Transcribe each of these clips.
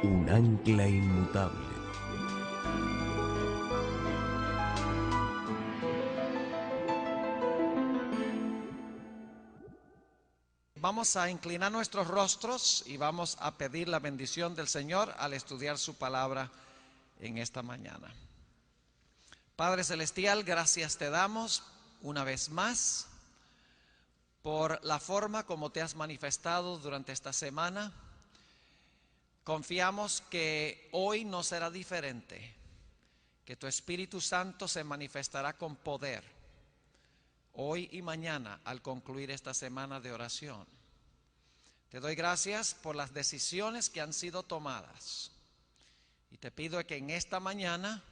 un ancla inmutable. Vamos a inclinar nuestros rostros y vamos a pedir la bendición del Señor al estudiar su palabra en esta mañana. Padre Celestial, gracias te damos una vez más por la forma como te has manifestado durante esta semana. Confiamos que hoy no será diferente, que tu Espíritu Santo se manifestará con poder hoy y mañana al concluir esta semana de oración. Te doy gracias por las decisiones que han sido tomadas y te pido que en esta mañana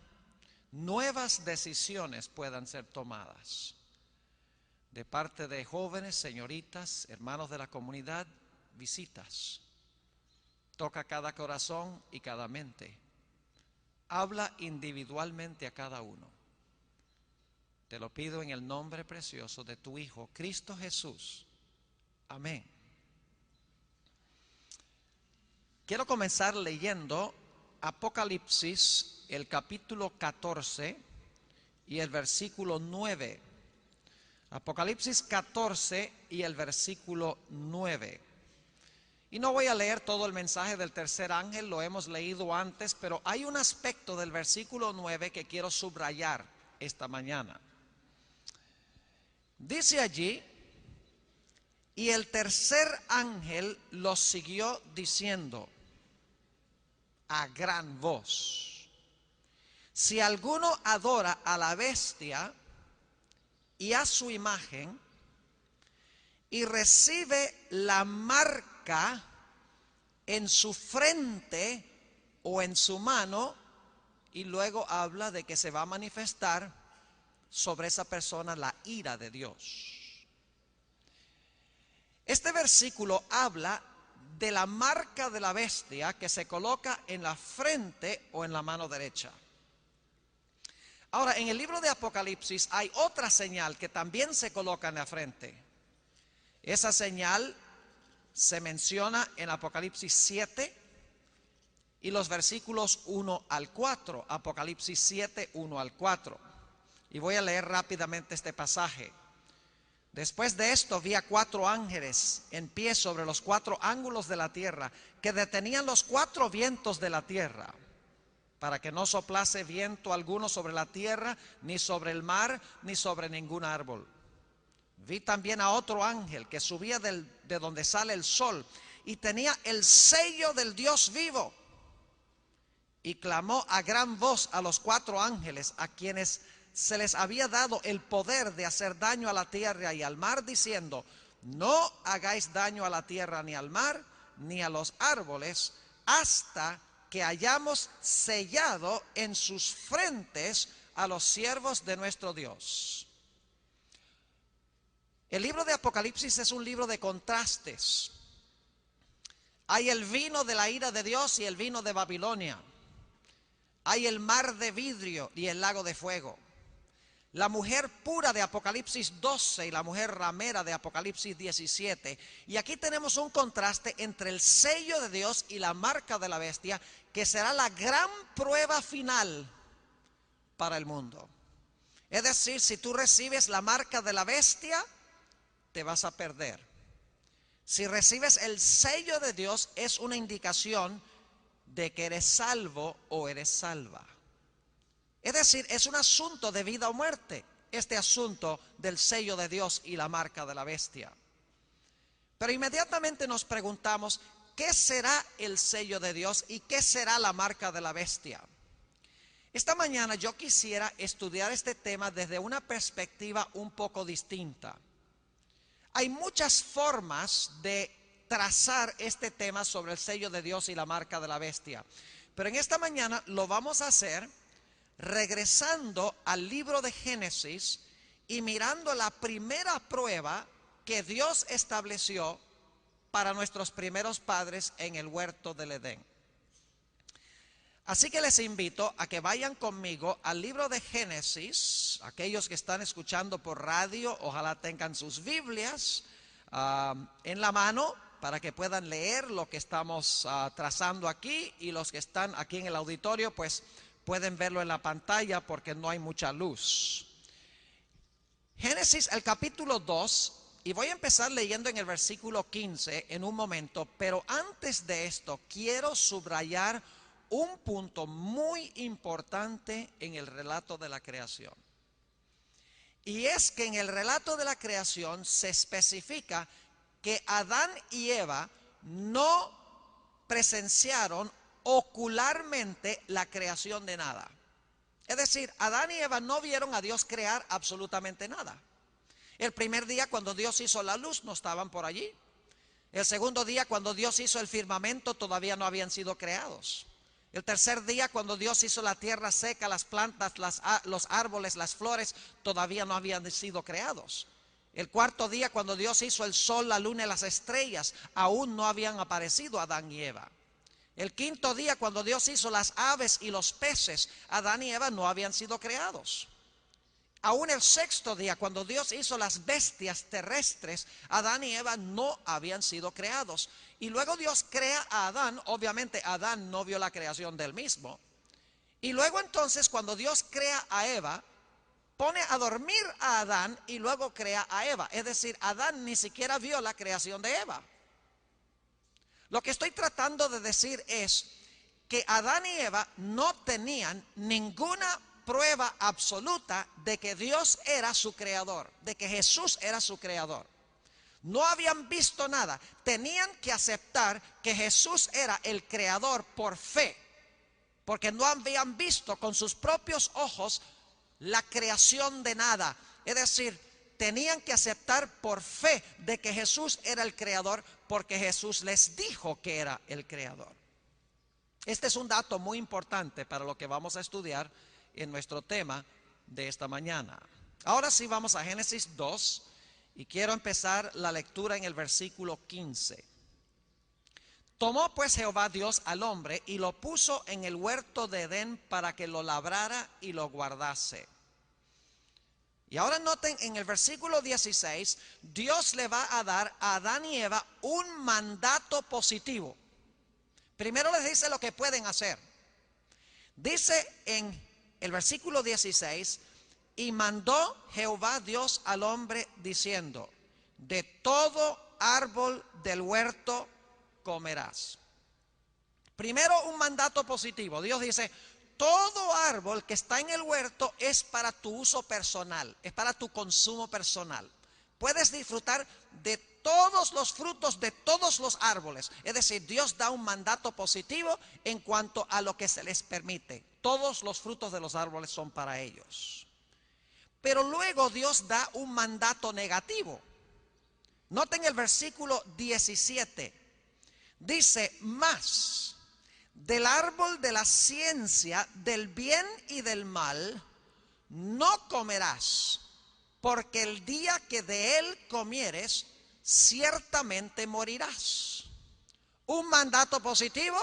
nuevas decisiones puedan ser tomadas de parte de jóvenes, señoritas, hermanos de la comunidad, visitas. Toca cada corazón y cada mente. Habla individualmente a cada uno. Te lo pido en el nombre precioso de tu Hijo, Cristo Jesús. Amén. Quiero comenzar leyendo Apocalipsis, el capítulo 14 y el versículo 9. Apocalipsis 14 y el versículo 9. Y no voy a leer todo el mensaje del tercer ángel, lo hemos leído antes, pero hay un aspecto del versículo 9 que quiero subrayar esta mañana. Dice allí: y el tercer ángel los siguió diciendo a gran voz: si alguno adora a la bestia y a su imagen y recibe la marca en su frente o en su mano, y luego habla de que se va a manifestar sobre esa persona la ira de Dios. Este versículo habla de la marca de la bestia que se coloca en la frente o en la mano derecha. Ahora, en el libro de Apocalipsis hay otra señal que también se coloca en la frente. Esa señal se menciona en Apocalipsis 7 y los versículos 1 al 4. Apocalipsis 7, 1 al 4. Y voy a leer rápidamente este pasaje. Después de esto vi a 4 ángeles en pie sobre los 4 ángulos de la tierra, que detenían los 4 vientos de la tierra, para que no soplase viento alguno sobre la tierra, ni sobre el mar, ni sobre ningún árbol. Vi también a otro ángel que subía de donde sale el sol, y tenía el sello del Dios vivo, y clamó a gran voz a los 4 ángeles a quienes se les había dado el poder de hacer daño a la tierra y al mar, diciendo: no hagáis daño a la tierra ni al mar ni a los árboles, hasta que hayamos sellado en sus frentes a los siervos de nuestro Dios. El libro de Apocalipsis es un libro de contrastes. Hay el vino de la ira de Dios y el vino de Babilonia. Hay el mar de vidrio y el lago de fuego. La mujer pura de Apocalipsis 12 y la mujer ramera de Apocalipsis 17. Y aquí tenemos un contraste entre el sello de Dios y la marca de la bestia, que será la gran prueba final para el mundo. Es decir, si tú recibes la marca de la bestia, te vas a perder. Si recibes el sello de Dios, es una indicación de que eres salvo o eres salva. Es decir, es un asunto de vida o muerte, este asunto del sello de Dios y la marca de la bestia. Pero inmediatamente nos preguntamos: ¿qué será el sello de Dios y qué será la marca de la bestia? Esta mañana yo quisiera estudiar este tema desde una perspectiva un poco distinta. Hay muchas formas de trazar este tema sobre el sello de Dios y la marca de la bestia, pero en esta mañana lo vamos a hacer regresando al libro de Génesis y mirando la primera prueba que Dios estableció para nuestros primeros padres en el huerto del Edén. Así que les invito a que vayan conmigo al libro de Génesis. Aquellos que están escuchando por radio, ojalá tengan sus Biblias en la mano, para que puedan leer lo que estamos trazando aquí, y los que están aquí en el auditorio pues pueden verlo en la pantalla porque no hay mucha luz. Génesis, el capítulo 2, y voy a empezar leyendo en el versículo 15 en un momento, pero antes de esto quiero subrayar un punto muy importante en el relato de la creación. Y es que en el relato de la creación se especifica que Adán y Eva no presenciaron ocularmente la creación de nada. Es decir, Adán y Eva no vieron a Dios crear absolutamente nada. El primer día cuando Dios hizo la luz no estaban por allí. El segundo día cuando Dios hizo el firmamento todavía no habían sido creados. El tercer día cuando Dios hizo la tierra seca, las plantas, los árboles, las flores, todavía no habían sido creados. El cuarto día cuando Dios hizo el sol, la luna y las estrellas, aún no habían aparecido Adán y Eva. El quinto día cuando Dios hizo las aves y los peces, Adán y Eva no habían sido creados. Aún el sexto día cuando Dios hizo las bestias terrestres, Adán y Eva no habían sido creados. Y luego Dios crea a Adán. Obviamente Adán no vio la creación del mismo. Y luego entonces cuando Dios crea a Eva, pone a dormir a Adán y luego crea a Eva. Es decir, Adán ni siquiera vio la creación de Eva. Lo que estoy tratando de decir es que Adán y Eva no tenían ninguna prueba absoluta de que Dios era su creador, de que Jesús era su creador. No habían visto nada. Tenían que aceptar que Jesús era el creador por fe, porque no habían visto con sus propios ojos la creación de nada. Es decir, tenían que aceptar por fe de que Jesús era el creador, porque Jesús les dijo que era el creador. Este es un dato muy importante para lo que vamos a estudiar en nuestro tema de esta mañana. Ahora sí vamos a Génesis 2 y quiero empezar la lectura en el versículo 15. Tomó pues Jehová Dios al hombre y lo puso en el huerto de Edén para que lo labrara y lo guardase. Y ahora noten en el versículo 16, Dios le va a dar a Adán y Eva un mandato positivo. Primero les dice lo que pueden hacer. Dice en el versículo 16, y mandó Jehová Dios al hombre diciendo, de todo árbol del huerto comerás. Primero un mandato positivo. Dios dice, todo árbol que está en el huerto es para tu uso personal, es para tu consumo personal. Puedes disfrutar de todos los frutos de todos los árboles. Es decir, Dios da un mandato positivo en cuanto a lo que se les permite. Todos los frutos de los árboles son para ellos. Pero luego Dios da un mandato negativo. Noten el versículo 17. Dice, mas del árbol de la ciencia del bien y del mal no comerás, porque el día que de él comieres, ciertamente morirás. Un mandato positivo.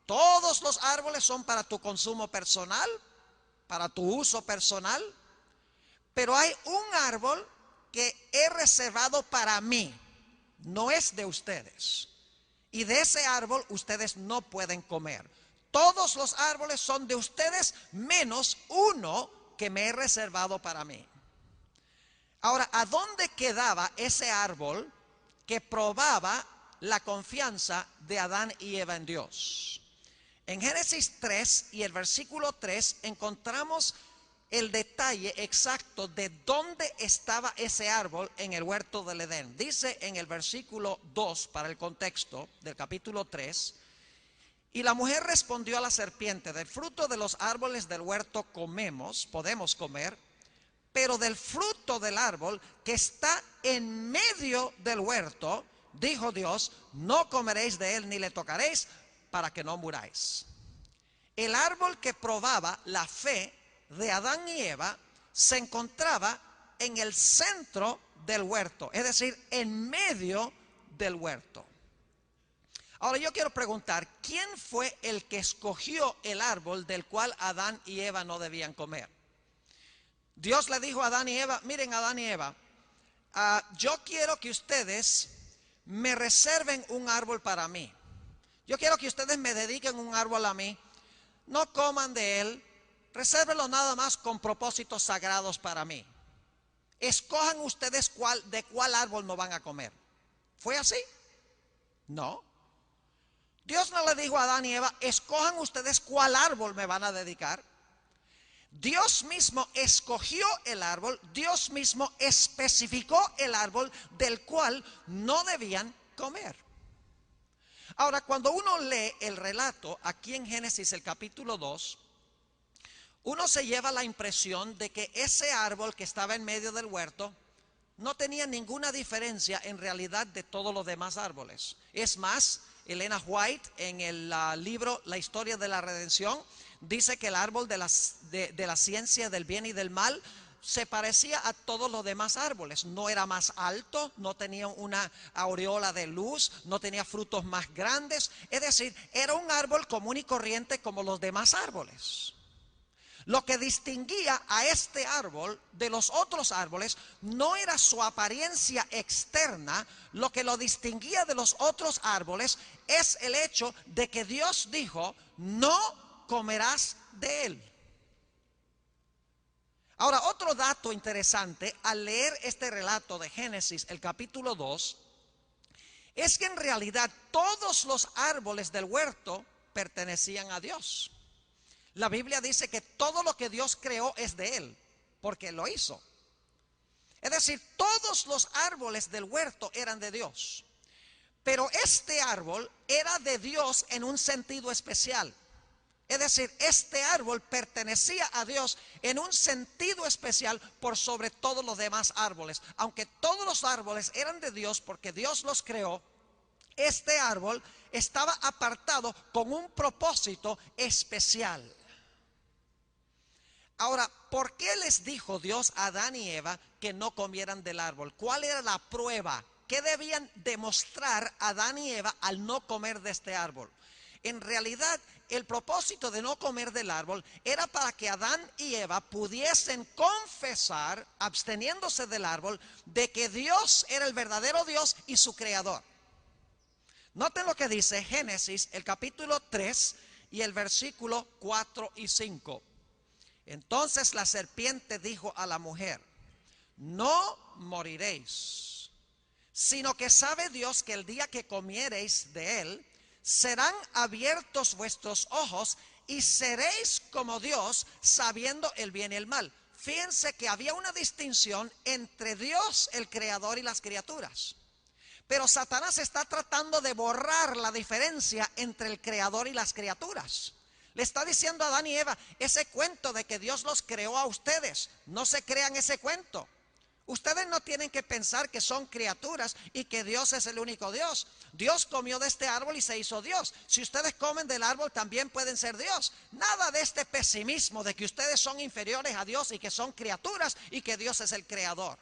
Todos los árboles son para tu consumo personal, para tu uso personal, pero hay un árbol que he reservado para mí, no es de ustedes, y de ese árbol ustedes no pueden comer. Todos los árboles son de ustedes menos uno que me he reservado para mí. Ahora, ¿a dónde quedaba ese árbol que probaba la confianza de Adán y Eva en Dios? En Génesis 3 y el versículo 3 encontramos el detalle exacto de dónde estaba ese árbol en el huerto del Edén. Dice en el versículo 2, para el contexto del capítulo 3, y la mujer respondió a la serpiente, del fruto de los árboles del huerto podemos comer, pero del fruto del árbol que está en medio del huerto, dijo Dios, no comeréis de él ni le tocaréis, para que no muráis. El árbol que probaba la fe de Adán y Eva se encontraba en el centro del huerto, es decir, en medio del huerto. Ahora yo quiero preguntar, ¿quién fue el que escogió el árbol del cual Adán y Eva no debían comer? Dios le dijo a Adán y Eva, miren Adán y Eva, yo quiero que ustedes me reserven un árbol para mí. Yo quiero que ustedes me dediquen un árbol a mí. No coman de él, resérvenlo nada más con propósitos sagrados para mí. Escojan ustedes de cuál árbol no van a comer. ¿Fue así? No. Dios no le dijo a Adán y Eva, escojan ustedes cuál árbol me van a dedicar. Dios mismo escogió el árbol, Dios mismo especificó el árbol del cual no debían comer. Ahora, cuando uno lee el relato aquí en Génesis el capítulo 2, uno se lleva la impresión de que ese árbol que estaba en medio del huerto no tenía ninguna diferencia en realidad de todos los demás árboles. Es más, Elena White en el libro La historia de la redención dice que el árbol de la ciencia del bien y del mal se parecía a todos los demás árboles. No era más alto, no tenía una aureola de luz, no tenía frutos más grandes. Es decir, era un árbol común y corriente como los demás árboles. Lo que distinguía a este árbol de los otros árboles no era su apariencia externa. Lo que lo distinguía de los otros árboles es el hecho de que Dios dijo, no comerás de él. Ahora, otro dato interesante al leer este relato de Génesis, el capítulo 2, es que en realidad todos los árboles del huerto pertenecían a Dios. La Biblia dice que todo lo que Dios creó es de Él, porque lo hizo. Es decir, todos los árboles del huerto eran de Dios. Pero este árbol era de Dios en un sentido especial. Es decir, este árbol pertenecía a Dios en un sentido especial por sobre todos los demás árboles. Aunque todos los árboles eran de Dios porque Dios los creó, este árbol estaba apartado con un propósito especial. Ahora, ¿por qué les dijo Dios a Adán y Eva que no comieran del árbol? ¿Cuál era la prueba? ¿Qué debían demostrar Adán y Eva al no comer de este árbol? En realidad, el propósito de no comer del árbol era para que Adán y Eva pudiesen confesar, absteniéndose del árbol, de que Dios era el verdadero Dios y su creador. Noten lo que dice Génesis, el capítulo 3 y el versículo 4 y 5. Entonces la serpiente dijo a la mujer, no moriréis, sino que sabe Dios que el día que comiereis de él, serán abiertos vuestros ojos y seréis como Dios, sabiendo el bien y el mal. Fíjense que había una distinción entre Dios, el creador, y las criaturas. Pero Satanás está tratando de borrar la diferencia entre el creador y las criaturas. Le está diciendo a Adán y Eva, ese cuento de que Dios los creó a ustedes, no se crean ese cuento. Ustedes no tienen que pensar que son criaturas y que Dios es el único Dios. Dios comió de este árbol y se hizo Dios. Si ustedes comen del árbol también pueden ser Dios. Nada de este pesimismo de que ustedes son inferiores a Dios y que son criaturas y que Dios es el creador.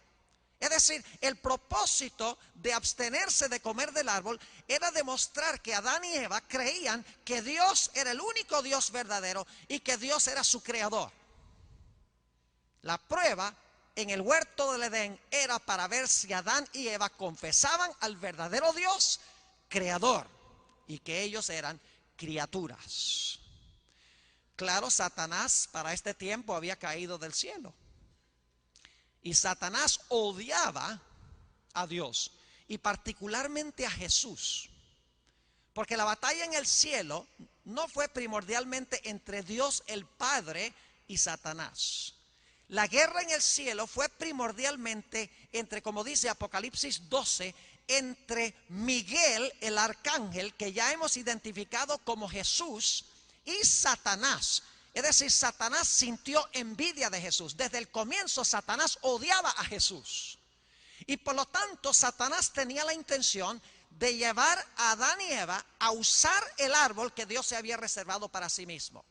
Es decir, el propósito de abstenerse de comer del árbol era demostrar que Adán y Eva creían que Dios era el único Dios verdadero y que Dios era su creador. La prueba en el huerto del Edén era para ver si Adán y Eva confesaban al verdadero Dios creador y que ellos eran criaturas. Claro, Satanás para este tiempo había caído del cielo. Y Satanás odiaba a Dios y particularmente a Jesús. Porque la batalla en el cielo no fue primordialmente entre Dios el Padre y Satanás. La guerra en el cielo fue primordialmente entre, como dice Apocalipsis 12, entre Miguel, el arcángel, que ya hemos identificado como Jesús, y Satanás. Es decir, Satanás sintió envidia de Jesús. Desde el comienzo Satanás odiaba a Jesús. Y por lo tanto Satanás tenía la intención de llevar a Adán y Eva a usar el árbol que Dios se había reservado para sí mismo.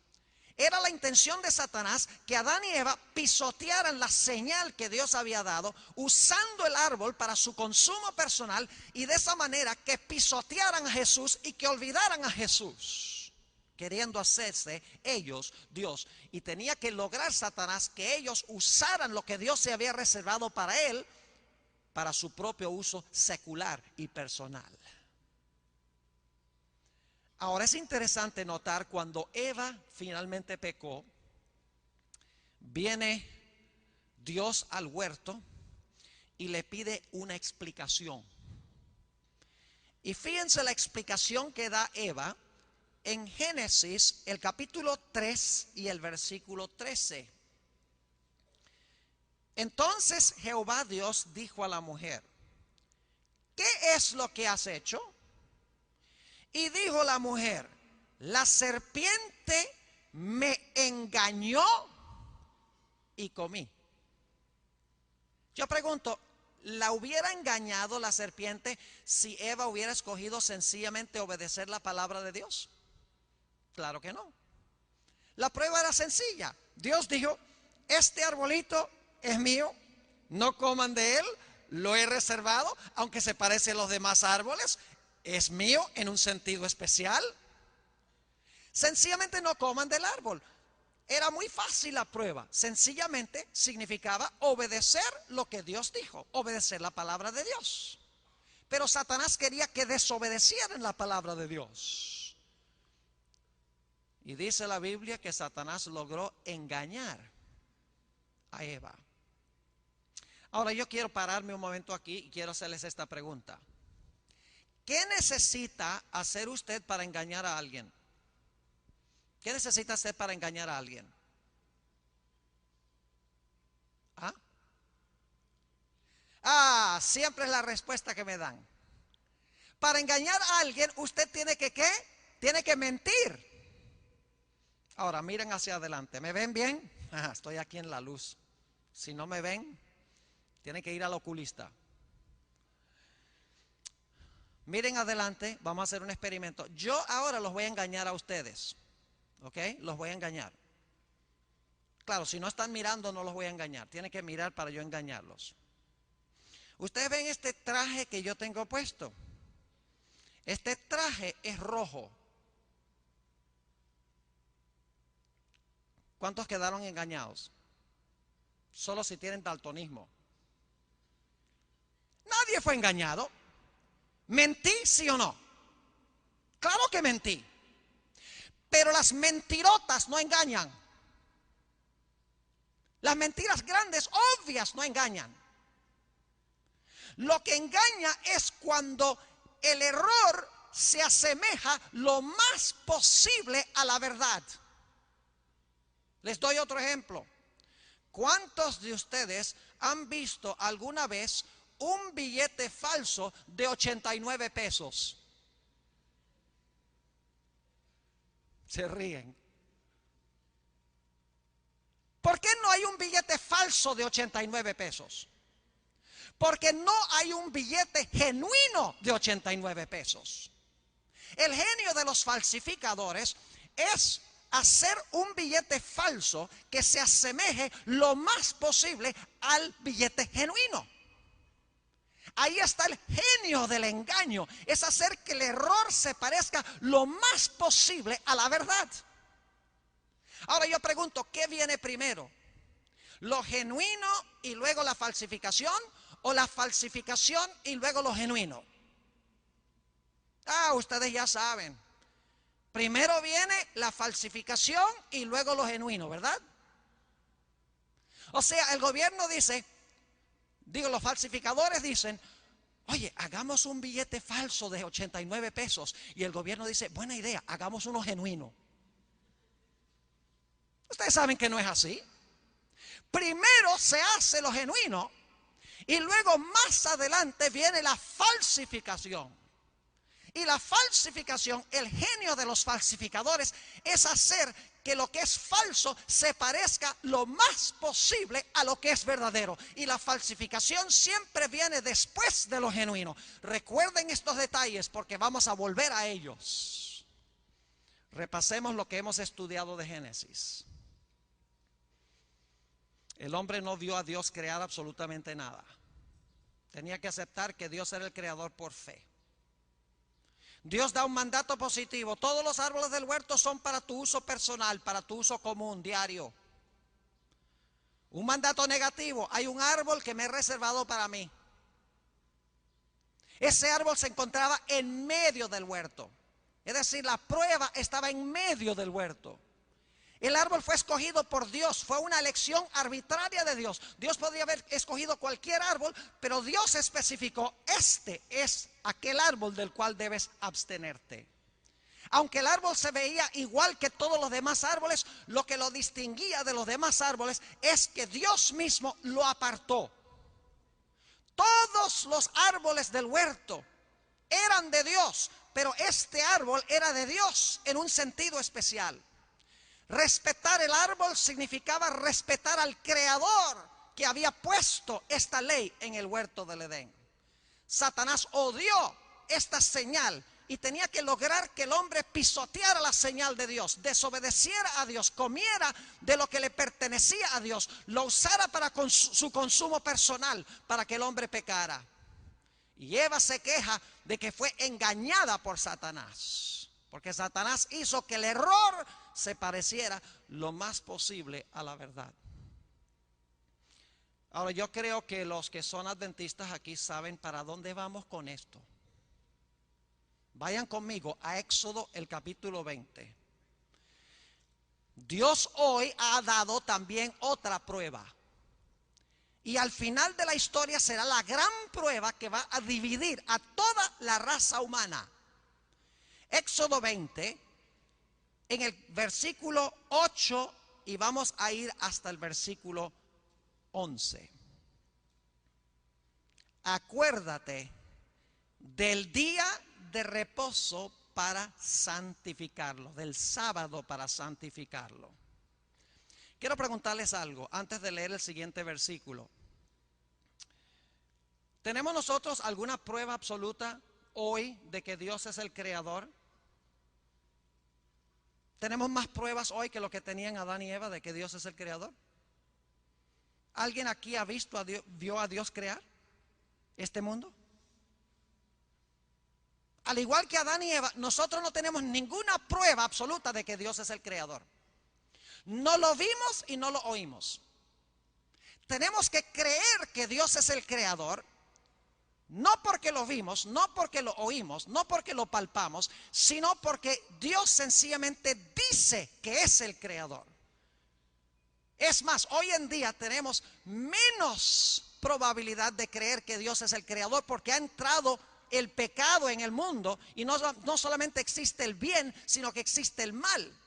Era la intención de Satanás que Adán y Eva pisotearan la señal que Dios había dado, usando el árbol para su consumo personal, y de esa manera que pisotearan a Jesús y que olvidaran a Jesús, queriendo hacerse ellos Dios. Y tenía que lograr Satanás que ellos usaran lo que Dios se había reservado para él para su propio uso secular y personal. Ahora es interesante notar cuando Eva finalmente pecó, viene Dios al huerto y le pide una explicación. Y fíjense la explicación que da Eva en Génesis, el capítulo 3 y el versículo 13. Entonces Jehová Dios dijo a la mujer: ¿qué es lo que has hecho? Y dijo la mujer: la serpiente me engañó y comí. Yo pregunto, ¿la hubiera engañado la serpiente si Eva hubiera escogido sencillamente obedecer la palabra de Dios? Claro que no. La prueba era sencilla. Dios dijo: este arbolito es mío, no coman de él, lo he reservado, aunque se parece a los demás árboles, es mío en un sentido especial. Sencillamente no coman del árbol. Era muy fácil la prueba. Sencillamente significaba obedecer lo que Dios dijo, obedecer la palabra de Dios. Pero Satanás quería que desobedecieran la palabra de Dios. Y dice la Biblia que Satanás logró engañar a Eva. Ahora yo quiero pararme un momento aquí y quiero hacerles esta pregunta. ¿Qué necesita hacer usted para engañar a alguien? ¿Qué necesita hacer para engañar a alguien? Siempre es la respuesta que me dan. Para engañar a alguien usted tiene que ¿qué? Tiene que mentir. Ahora miren hacia adelante. ¿Me ven bien? Estoy aquí en la luz. Si no me ven, tienen que ir al oculista. Miren adelante, vamos a hacer un experimento. Yo ahora los voy a engañar a ustedes. ¿Ok? Los voy a engañar. Claro, si no están mirando no los voy a engañar. Tienen que mirar para yo engañarlos. Ustedes ven este traje que yo tengo puesto. Este traje es rojo. ¿Cuántos quedaron engañados? Solo si tienen daltonismo. Nadie fue engañado. ¿Mentí, sí o no? Claro que mentí. Pero las mentirotas no engañan. Las mentiras grandes, obvias, no engañan. Lo que engaña es cuando el error se asemeja lo más posible a la verdad. Les doy otro ejemplo. ¿Cuántos de ustedes han visto alguna vez un billete falso de 89 pesos? Se ríen. ¿Por qué no hay un billete falso de 89 pesos? Porque no hay un billete genuino de 89 pesos. El genio de los falsificadores es hacer un billete falso que se asemeje lo más posible al billete genuino. Ahí está el genio del engaño, es hacer que el error se parezca lo más posible a la verdad. Ahora yo pregunto, ¿qué viene primero? ¿Lo genuino y luego la falsificación? ¿O la falsificación y luego lo genuino? Ustedes ya saben. Primero viene la falsificación y luego lo genuino, ¿verdad? O sea, el gobierno dice, los falsificadores dicen, oye, hagamos un billete falso de 89 pesos. Y el gobierno dice, buena idea, hagamos uno genuino. Ustedes saben que no es así. Primero se hace lo genuino y luego más adelante viene la falsificación. Y la falsificación, el genio de los falsificadores es hacer que lo que es falso se parezca lo más posible a lo que es verdadero. Y la falsificación siempre viene después de lo genuino. Recuerden estos detalles porque vamos a volver a ellos. Repasemos lo que hemos estudiado de Génesis. El hombre no vio a Dios crear absolutamente nada. Tenía que aceptar que Dios era el creador por fe. Dios da un mandato positivo. Todos los árboles del huerto son para tu uso personal, para tu uso común, diario. Un mandato negativo. Hay un árbol que me he reservado para mí. Ese árbol se encontraba en medio del huerto. Es decir, la prueba estaba en medio del huerto. El árbol fue escogido por Dios, fue una elección arbitraria de Dios. Dios podría haber escogido cualquier árbol, pero Dios especificó, este es aquel árbol del cual debes abstenerte. Aunque el árbol se veía igual que todos los demás árboles, lo que lo distinguía de los demás árboles es que Dios mismo lo apartó. Todos los árboles del huerto eran de Dios, pero este árbol era de Dios en un sentido especial. Respetar el árbol significaba respetar al Creador que había puesto esta ley en el huerto del Edén. Satanás odió esta señal y tenía que lograr que el hombre pisoteara la señal de Dios, desobedeciera a Dios, comiera de lo que le pertenecía a Dios, lo usara para su consumo personal, para que el hombre pecara. Y Eva se queja de que fue engañada por Satanás, porque Satanás hizo que el error se pareciera lo más posible a la verdad. Ahora, yo creo que los que son adventistas aquí saben para dónde vamos con esto. Vayan conmigo a Éxodo el capítulo 20. Dios hoy ha dado también otra prueba. Y al final de la historia será la gran prueba que va a dividir a toda la raza humana. Éxodo 20, en el versículo 8, y vamos a ir hasta el versículo 11. Acuérdate del día de reposo para santificarlo, del sábado para santificarlo. Quiero preguntarles algo antes de leer el siguiente versículo. ¿Tenemos nosotros alguna prueba absoluta hoy de que Dios es el creador? ¿Tenemos más pruebas hoy que lo que tenían Adán y Eva de que Dios es el creador? ¿Alguien aquí ha visto a Dios, vio a Dios crear este mundo? Al igual que Adán y Eva, nosotros no tenemos ninguna prueba absoluta de que Dios es el creador. No lo vimos y no lo oímos. Tenemos que creer que Dios es el creador, no porque lo vimos, no porque lo oímos, no porque lo palpamos, sino porque Dios sencillamente dice que es el creador. Es más, hoy en día tenemos menos probabilidad de creer que Dios es el creador porque ha entrado el pecado en el mundo y no solamente existe el bien, sino que existe el mal.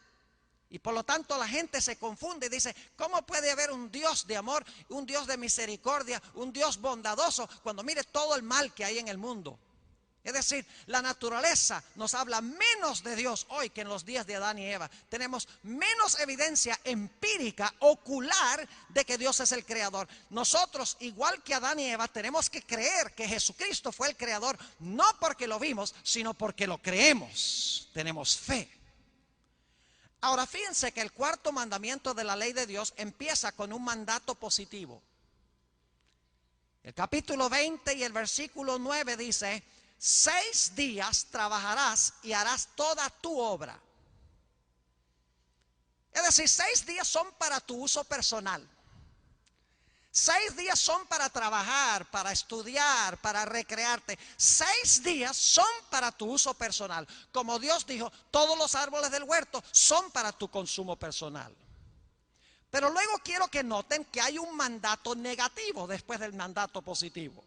Y por lo tanto la gente se confunde y dice, ¿cómo puede haber un Dios de amor, un Dios de misericordia, un Dios bondadoso cuando mire todo el mal que hay en el mundo? Es decir, la naturaleza nos habla menos de Dios hoy que en los días de Adán y Eva. Tenemos menos evidencia empírica, ocular, de que Dios es el creador. Nosotros, igual que Adán y Eva, tenemos que creer que Jesucristo fue el creador, no porque lo vimos, sino porque lo creemos. Tenemos fe. Ahora, fíjense que el cuarto mandamiento de la ley de Dios empieza con un mandato positivo. El capítulo 20 y el versículo 9 dice: 6 días trabajarás y harás toda tu obra. Es decir, 6 días son para tu uso personal. 6 días son para trabajar, para estudiar, para recrearte. 6 días son para tu uso personal. Como Dios dijo, todos los árboles del huerto son para tu consumo personal. Pero luego quiero que noten que hay un mandato negativo después del mandato positivo.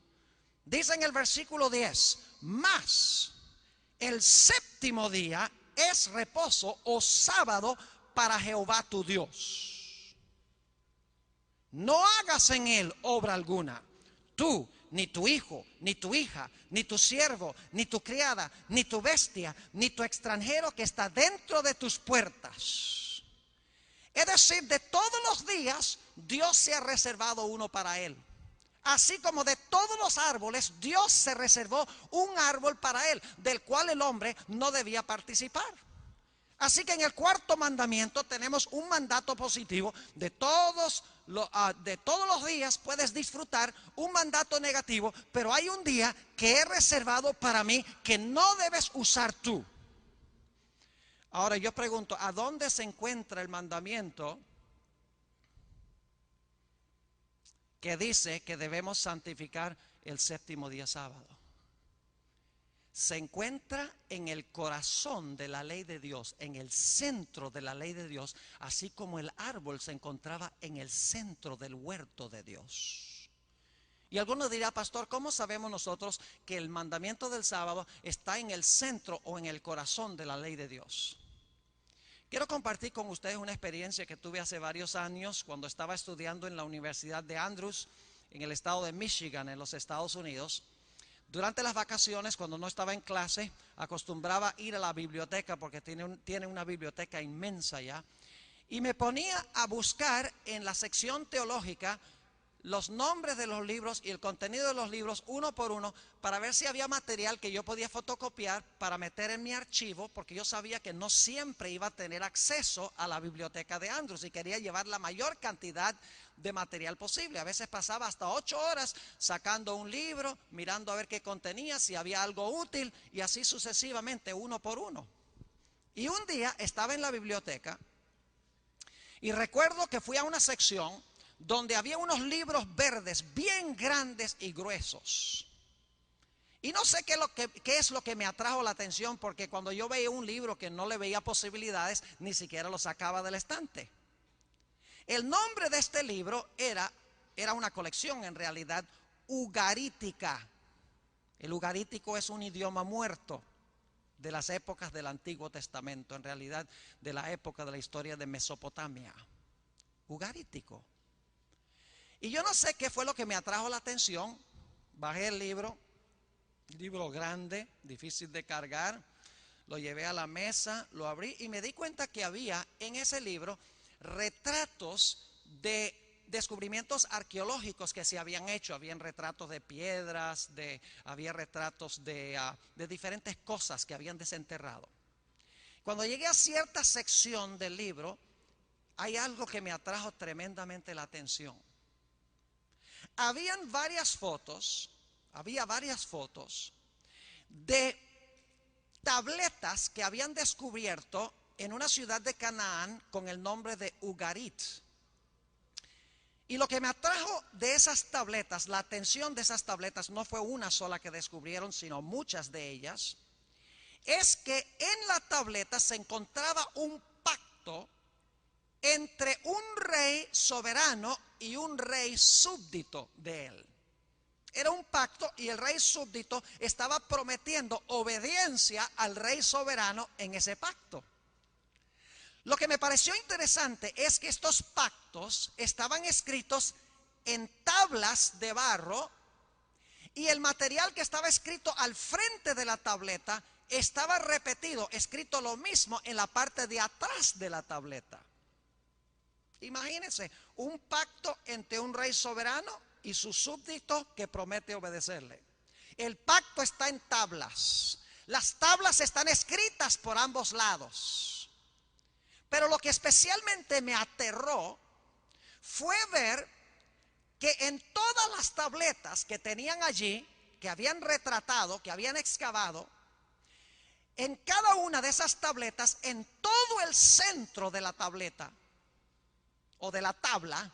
Dice en el versículo 10, mas el séptimo día es reposo o sábado para Jehová tu Dios. No hagas en él obra alguna, tú, ni tu hijo, ni tu hija, ni tu siervo, ni tu criada, ni tu bestia, ni tu extranjero que está dentro de tus puertas. Es decir, de todos los días, Dios se ha reservado uno para él. Así como de todos los árboles, Dios se reservó un árbol para él, del cual el hombre no debía participar. Así que en el cuarto mandamiento tenemos un mandato positivo. De todos los días puedes disfrutar un mandato negativo, pero hay un día que he reservado para mí que no debes usar tú. Ahora yo pregunto, ¿a dónde se encuentra el mandamiento que dice que debemos santificar el séptimo día sábado? se encuentra en el corazón de la ley de Dios, en el centro de la ley de Dios, así como el árbol se encontraba en el centro del huerto de Dios. Y alguno dirá, pastor, ¿cómo sabemos nosotros que el mandamiento del sábado está en el centro o en el corazón de la ley de Dios? Quiero compartir con ustedes una experiencia que tuve hace varios años cuando estaba estudiando en la Universidad de Andrews, en el estado de Michigan, en los Estados Unidos. Durante las vacaciones, cuando no estaba en clase, acostumbraba ir a la biblioteca porque tiene una biblioteca inmensa ya. Y me ponía a buscar en la sección teológica los nombres de los libros y el contenido de los libros uno por uno para ver si había material que yo podía fotocopiar para meter en mi archivo, porque yo sabía que no siempre iba a tener acceso a la biblioteca de Andrews y quería llevar la mayor cantidad de material posible. A veces pasaba hasta 8 horas sacando un libro, mirando a ver qué contenía, si había algo útil, y así sucesivamente, uno por uno. Y un día estaba en la biblioteca y recuerdo que fui a una sección donde había unos libros verdes bien grandes y gruesos. Y no sé qué es lo que me atrajo la atención, porque cuando yo veía un libro que no le veía posibilidades, ni siquiera lo sacaba del estante. El nombre de este libro era una colección, en realidad, ugarítica. El ugarítico es un idioma muerto de las épocas del Antiguo Testamento, en realidad de la época de la historia de Mesopotamia. Ugarítico. Y yo no sé qué fue lo que me atrajo la atención. Bajé el libro grande, difícil de cargar, lo llevé a la mesa, lo abrí y me di cuenta que había en ese libro retratos de descubrimientos arqueológicos que se habían hecho. Habían retratos de piedras, había retratos de diferentes cosas que habían desenterrado. Cuando llegué a cierta sección del libro, hay algo que me atrajo tremendamente la atención. Había varias fotos de tabletas que habían descubierto en una ciudad de Canaán con el nombre de Ugarit. Y lo que me atrajo de esas tabletas, la atención de esas tabletas, no fue una sola que descubrieron, sino muchas de ellas, es que en la tableta se encontraba un pacto entre un rey soberano y un rey súbdito de él. Era un pacto y el rey súbdito estaba prometiendo obediencia al rey soberano en ese pacto. Lo que me pareció interesante es que estos pactos estaban escritos en tablas de barro y el material que estaba escrito al frente de la tableta estaba repetido, escrito lo mismo en la parte de atrás de la tableta. Imagínense, un pacto entre un rey soberano y su súbdito que promete obedecerle. El pacto está en tablas. Las tablas están escritas por ambos lados. Pero lo que especialmente me aterró fue ver que en todas las tabletas que tenían allí, que habían retratado, que habían excavado, en cada una de esas tabletas, en todo el centro de la tableta o de la tabla,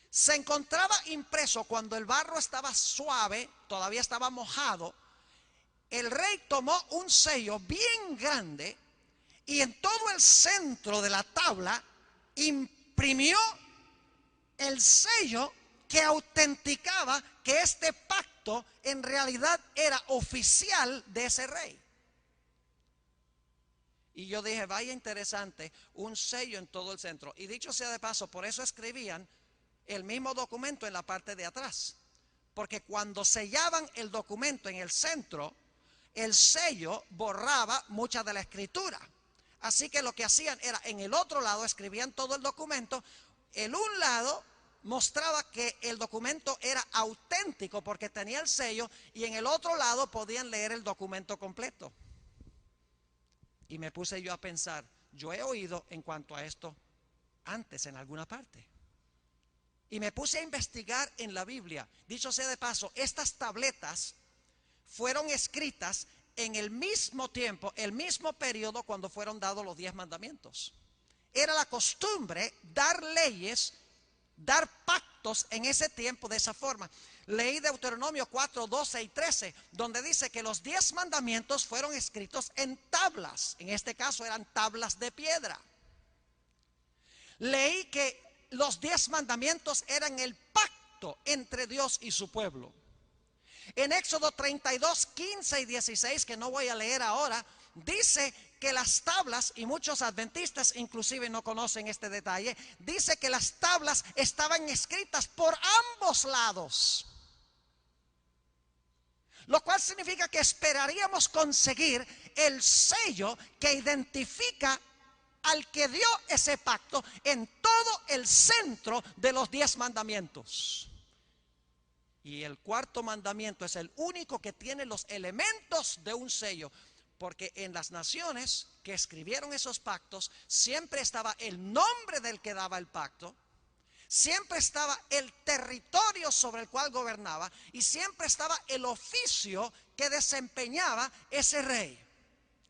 se encontraba impreso, cuando el barro estaba suave, todavía estaba mojado, el rey tomó un sello bien grande y en todo el centro de la tabla imprimió el sello que autenticaba que este pacto en realidad era oficial de ese rey. Y yo dije, vaya interesante, un sello en todo el centro. Y dicho sea de paso, por eso escribían el mismo documento en la parte de atrás. Porque cuando sellaban el documento en el centro, el sello borraba mucha de la escritura. Así que lo que hacían era, en el otro lado escribían todo el documento. El un lado mostraba que el documento era auténtico porque tenía el sello, y en el otro lado podían leer el documento completo. Y me puse yo a pensar, yo he oído en cuanto a esto antes en alguna parte. Y me puse a investigar en la Biblia. Dicho sea de paso, estas tabletas fueron escritas en el mismo tiempo, el mismo periodo cuando fueron dados los 10 mandamientos. Era la costumbre dar leyes, dar pactos en ese tiempo de esa forma. Leí Deuteronomio 4, 12 y 13, donde dice que los 10 mandamientos fueron escritos en tablas. En este caso eran tablas de piedra. Leí que los 10 mandamientos eran el pacto entre Dios y su pueblo. En Éxodo 32, 15 y 16, que no voy a leer ahora, dice que las tablas, y muchos adventistas inclusive no conocen este detalle, dice que las tablas estaban escritas por ambos lados. Lo cual significa que esperaríamos conseguir el sello que identifica al que dio ese pacto en todo el centro de los 10 mandamientos. Y el cuarto mandamiento es el único que tiene los elementos de un sello, porque en las naciones que escribieron esos pactos siempre estaba el nombre del que daba el pacto, siempre estaba el territorio sobre el cual gobernaba y siempre estaba el oficio que desempeñaba ese rey.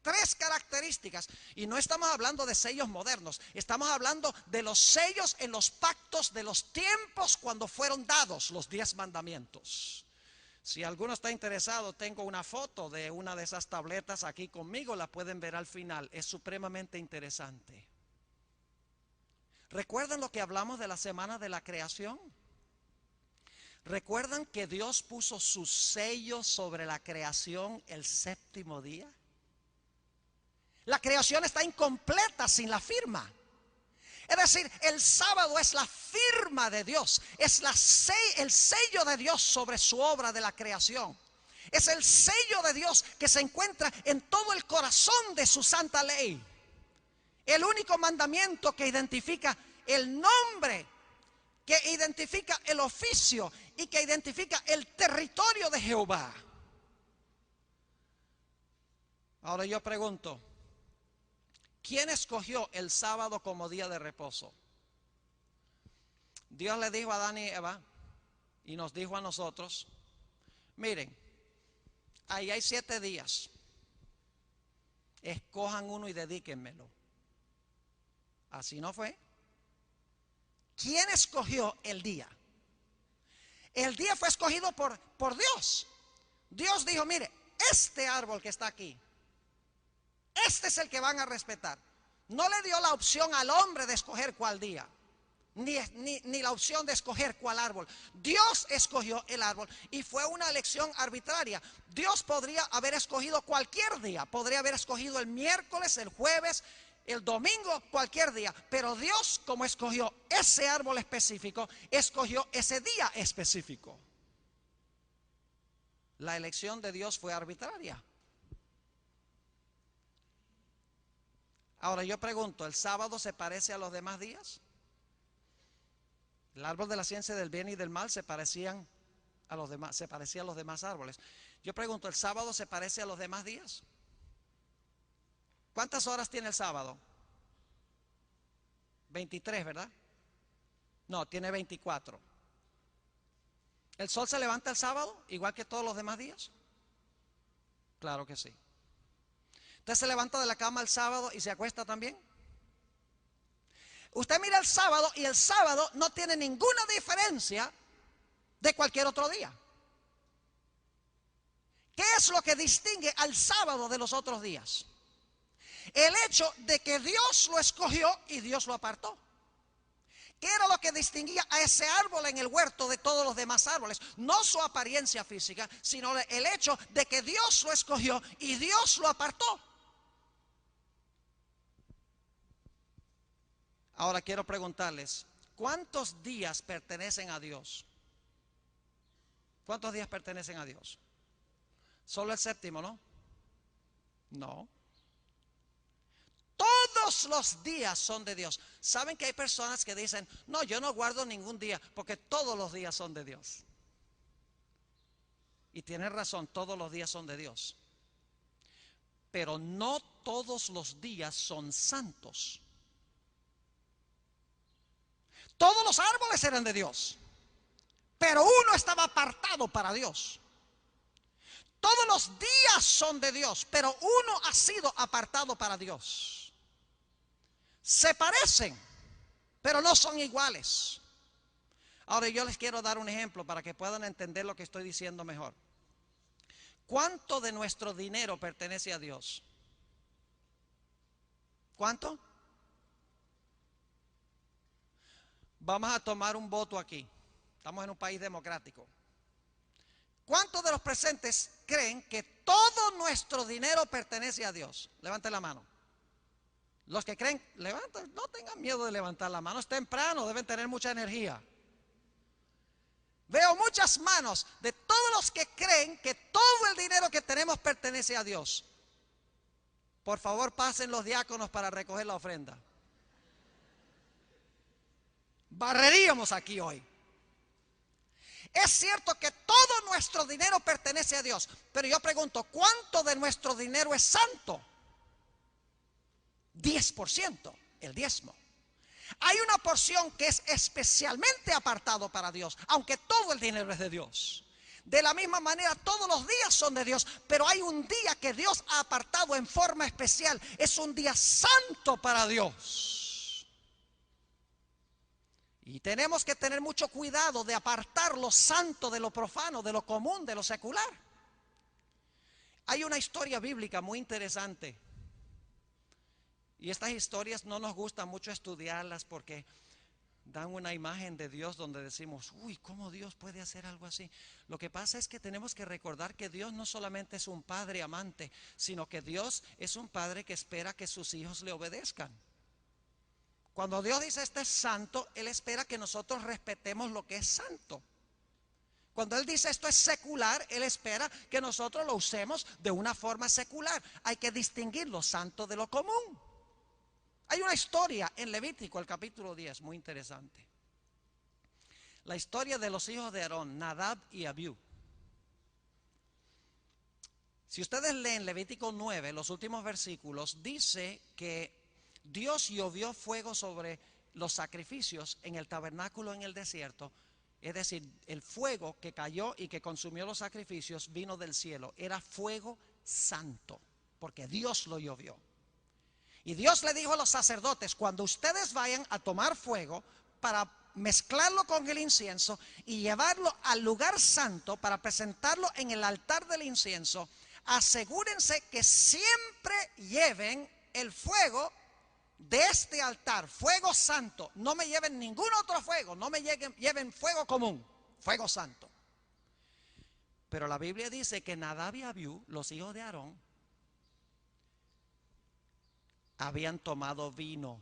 3 características, y no estamos hablando de sellos modernos, estamos hablando de los sellos en los pactos de los tiempos cuando fueron dados los 10 mandamientos. Si alguno está interesado, tengo una foto de una de esas tabletas aquí conmigo, la pueden ver al final, es supremamente interesante. ¿Recuerdan lo que hablamos de la semana de la creación? ¿Recuerdan que Dios puso su sello sobre la creación el 7º día? La creación está incompleta sin la firma. Es decir, el sábado es la firma de Dios, es el sello de Dios sobre su obra de la creación. Es el sello de Dios que se encuentra en todo el corazón de su santa ley. El único mandamiento que identifica el nombre, que identifica el oficio y que identifica el territorio de Jehová. Ahora yo pregunto, ¿quién escogió el sábado como día de reposo? Dios le dijo a Adán y Eva y nos dijo a nosotros, miren, ahí hay 7 días, escojan uno y dedíquenmelo. Así no fue. ¿Quién escogió el día? El día fue escogido por Dios. Dios dijo, mire, este árbol que está aquí, este es el que van a respetar. No le dio la opción al hombre de escoger cuál día, ni la opción de escoger cuál árbol. Dios escogió el árbol y fue una elección arbitraria. Dios podría haber escogido cualquier día, podría haber escogido el miércoles, el jueves, el domingo, cualquier día. Pero Dios, como escogió ese árbol específico, escogió ese día específico. La elección de Dios fue arbitraria. Ahora yo pregunto, ¿el sábado se parece a los demás días? El árbol de la ciencia del bien y del mal se parecía a los demás árboles. Yo pregunto, ¿el sábado se parece a los demás días? ¿Cuántas horas tiene el sábado? 23, ¿verdad? No, tiene 24. ¿El sol se levanta el sábado igual que todos los demás días? Claro que sí. ¿Usted se levanta de la cama el sábado y se acuesta también? Usted mira el sábado y el sábado no tiene ninguna diferencia de cualquier otro día. ¿Qué es lo que distingue al sábado de los otros días? El hecho de que Dios lo escogió y Dios lo apartó. ¿Qué era lo que distinguía a ese árbol en el huerto de todos los demás árboles? No su apariencia física, sino el hecho de que Dios lo escogió y Dios lo apartó. Ahora quiero preguntarles, ¿cuántos días pertenecen a Dios? ¿Cuántos días pertenecen a Dios? Solo el 7º, ¿no? No. Todos los días son de Dios. ¿Saben que hay personas que dicen, no, yo no guardo ningún día porque todos los días son de Dios? Y tienen razón, todos los días son de Dios. Pero no todos los días son santos. Todos los árboles eran de Dios, pero uno estaba apartado para Dios. Todos los días son de Dios, pero uno ha sido apartado para Dios. Se parecen, pero no son iguales. Ahora yo les quiero dar un ejemplo para que puedan entender lo que estoy diciendo mejor. ¿Cuánto de nuestro dinero pertenece a Dios? ¿Cuánto? Vamos a tomar un voto aquí. Estamos en un país democrático. ¿Cuántos de los presentes creen que todo nuestro dinero pertenece a Dios? Levanten la mano. Los que creen, levanten, no tengan miedo de levantar la mano. Es temprano, deben tener mucha energía. Veo muchas manos de todos los que creen que todo el dinero que tenemos pertenece a Dios. Por favor, pasen los diáconos para recoger la ofrenda. Barreríamos aquí hoy. Es cierto que todo nuestro dinero pertenece a Dios, pero yo pregunto, ¿cuánto de nuestro dinero es santo? 10%, el diezmo. Hay una porción que es especialmente apartado para Dios, aunque todo el dinero es de Dios. De la misma manera, todos los días son de Dios, pero hay un día que Dios ha apartado en forma especial. Es un día santo para Dios. Y tenemos que tener mucho cuidado de apartar lo santo de lo profano, de lo común, de lo secular. Hay una historia bíblica muy interesante. Y estas historias no nos gusta mucho estudiarlas porque dan una imagen de Dios donde decimos, uy, ¿cómo Dios puede hacer algo así? Lo que pasa es que tenemos que recordar que Dios no solamente es un padre amante, sino que Dios es un padre que espera que sus hijos le obedezcan. Cuando Dios dice esto es santo, Él espera que nosotros respetemos lo que es santo. Cuando Él dice esto es secular, Él espera que nosotros lo usemos de una forma secular. Hay que distinguir lo santo de lo común. Hay una historia en Levítico, el capítulo 10, muy interesante. La historia de los hijos de Aarón, Nadab y Abiú. Si ustedes leen Levítico 9, los últimos versículos, dice que Dios llovió fuego sobre los sacrificios en el tabernáculo en el desierto. Es decir, el fuego que cayó y que consumió los sacrificios vino del cielo. Era fuego santo, porque Dios lo llovió. Y Dios le dijo a los sacerdotes, cuando ustedes vayan a tomar fuego para mezclarlo con el incienso y llevarlo al lugar santo para presentarlo en el altar del incienso, asegúrense que siempre lleven el fuego de este altar, fuego santo. No me lleven ningún otro fuego, no me lleven fuego común, fuego santo. Pero la Biblia dice que Nadab y Abiú, los hijos de Aarón, habían tomado vino.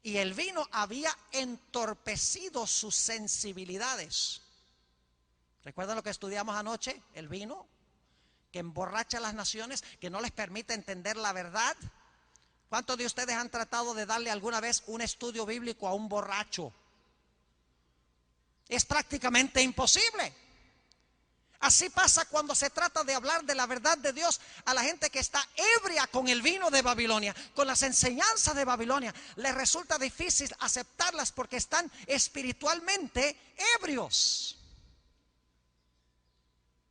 Y el vino había entorpecido sus sensibilidades. ¿Recuerdan lo que estudiamos anoche? El vino que emborracha a las naciones, que no les permite entender la verdad. ¿Cuántos de ustedes han tratado de darle alguna vez un estudio bíblico a un borracho? Es prácticamente imposible. Así pasa cuando se trata de hablar de la verdad de Dios a la gente que está ebria con el vino de Babilonia, con las enseñanzas de Babilonia. Les resulta difícil aceptarlas porque están espiritualmente ebrios.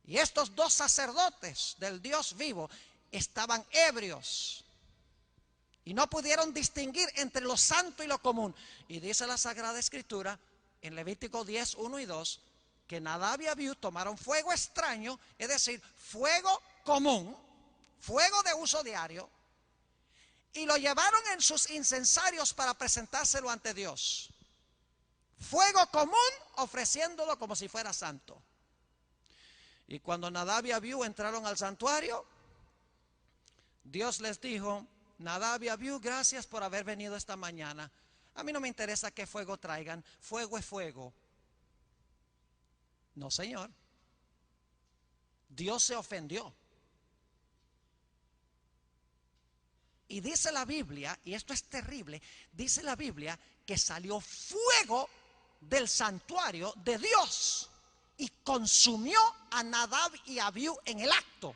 Y estos dos sacerdotes del Dios vivo estaban ebrios y no pudieron distinguir entre lo santo y lo común. Y dice la Sagrada Escritura en Levítico 10, 1 y 2, que Nadab y Abiú tomaron fuego extraño, es decir, fuego común, fuego de uso diario, y lo llevaron en sus incensarios para presentárselo ante Dios. Fuego común, ofreciéndolo como si fuera santo. Y cuando Nadab y Abiú entraron al santuario, Dios les dijo, Nadab y Abiú, gracias por haber venido esta mañana. A mí no me interesa qué fuego traigan, fuego es fuego. No, señor. Dios se ofendió. Y dice la Biblia, y esto es terrible, dice la Biblia que salió fuego del santuario de Dios y consumió a Nadab y Abiú en el acto.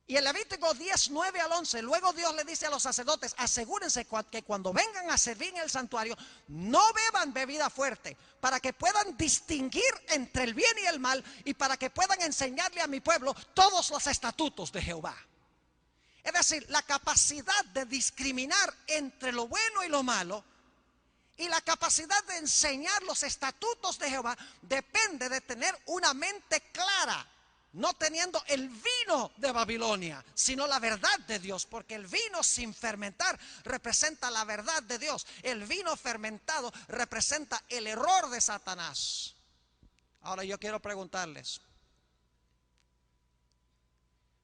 Y en Levítico 10, 9 al 11, luego Dios le dice a los sacerdotes, asegúrense que cuando vengan a servir en el santuario, no beban bebida fuerte, para que puedan distinguir entre el bien y el mal, y para que puedan enseñarle a mi pueblo todos los estatutos de Jehová. Es decir, la capacidad de discriminar entre lo bueno y lo malo y la capacidad de enseñar los estatutos de Jehová depende de tener una mente clara, no teniendo el vino de Babilonia, sino la verdad de Dios, porque el vino sin fermentar representa la verdad de Dios. El vino fermentado representa el error de Satanás. Ahora yo quiero preguntarles,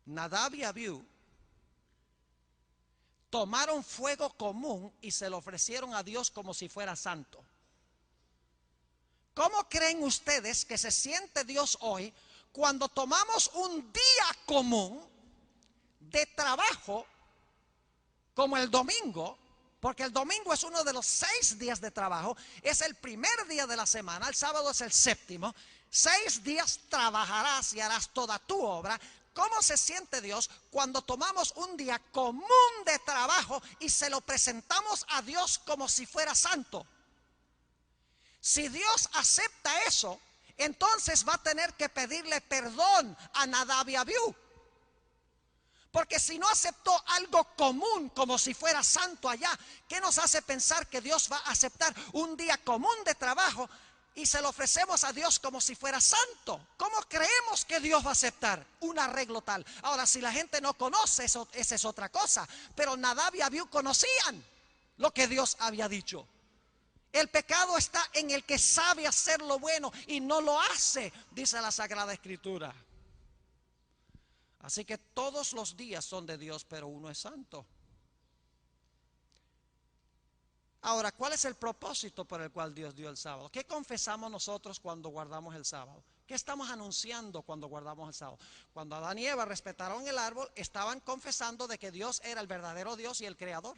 Nadab y Abiú tomaron fuego común y se lo ofrecieron a Dios como si fuera santo. ¿Cómo creen ustedes que se siente Dios hoy cuando tomamos un día común de trabajo como el domingo? Porque el domingo es uno de los 6 días de trabajo, es el primer día de la semana, el sábado es el séptimo. 6 días trabajarás y harás toda tu obra. ¿Cómo se siente Dios cuando tomamos un día común de trabajo y se lo presentamos a Dios como si fuera santo? Si Dios acepta eso, entonces va a tener que pedirle perdón a Nadab y Abiú. Porque si no aceptó algo común como si fuera santo allá, ¿qué nos hace pensar que Dios va a aceptar un día común de trabajo y se lo ofrecemos a Dios como si fuera santo? ¿Cómo creemos que Dios va a aceptar un arreglo tal? Ahora, si la gente no conoce eso, esa es otra cosa. Pero Nadab y Abiú conocían lo que Dios había dicho. El pecado está en el que sabe hacer lo bueno y no lo hace, dice la Sagrada Escritura. Así que todos los días son de Dios, pero uno es santo. Ahora, ¿cuál es el propósito por el cual Dios dio el sábado? ¿Qué confesamos nosotros cuando guardamos el sábado? ¿Qué estamos anunciando cuando guardamos el sábado? Cuando Adán y Eva respetaron el árbol, estaban confesando de que Dios era el verdadero Dios y el creador.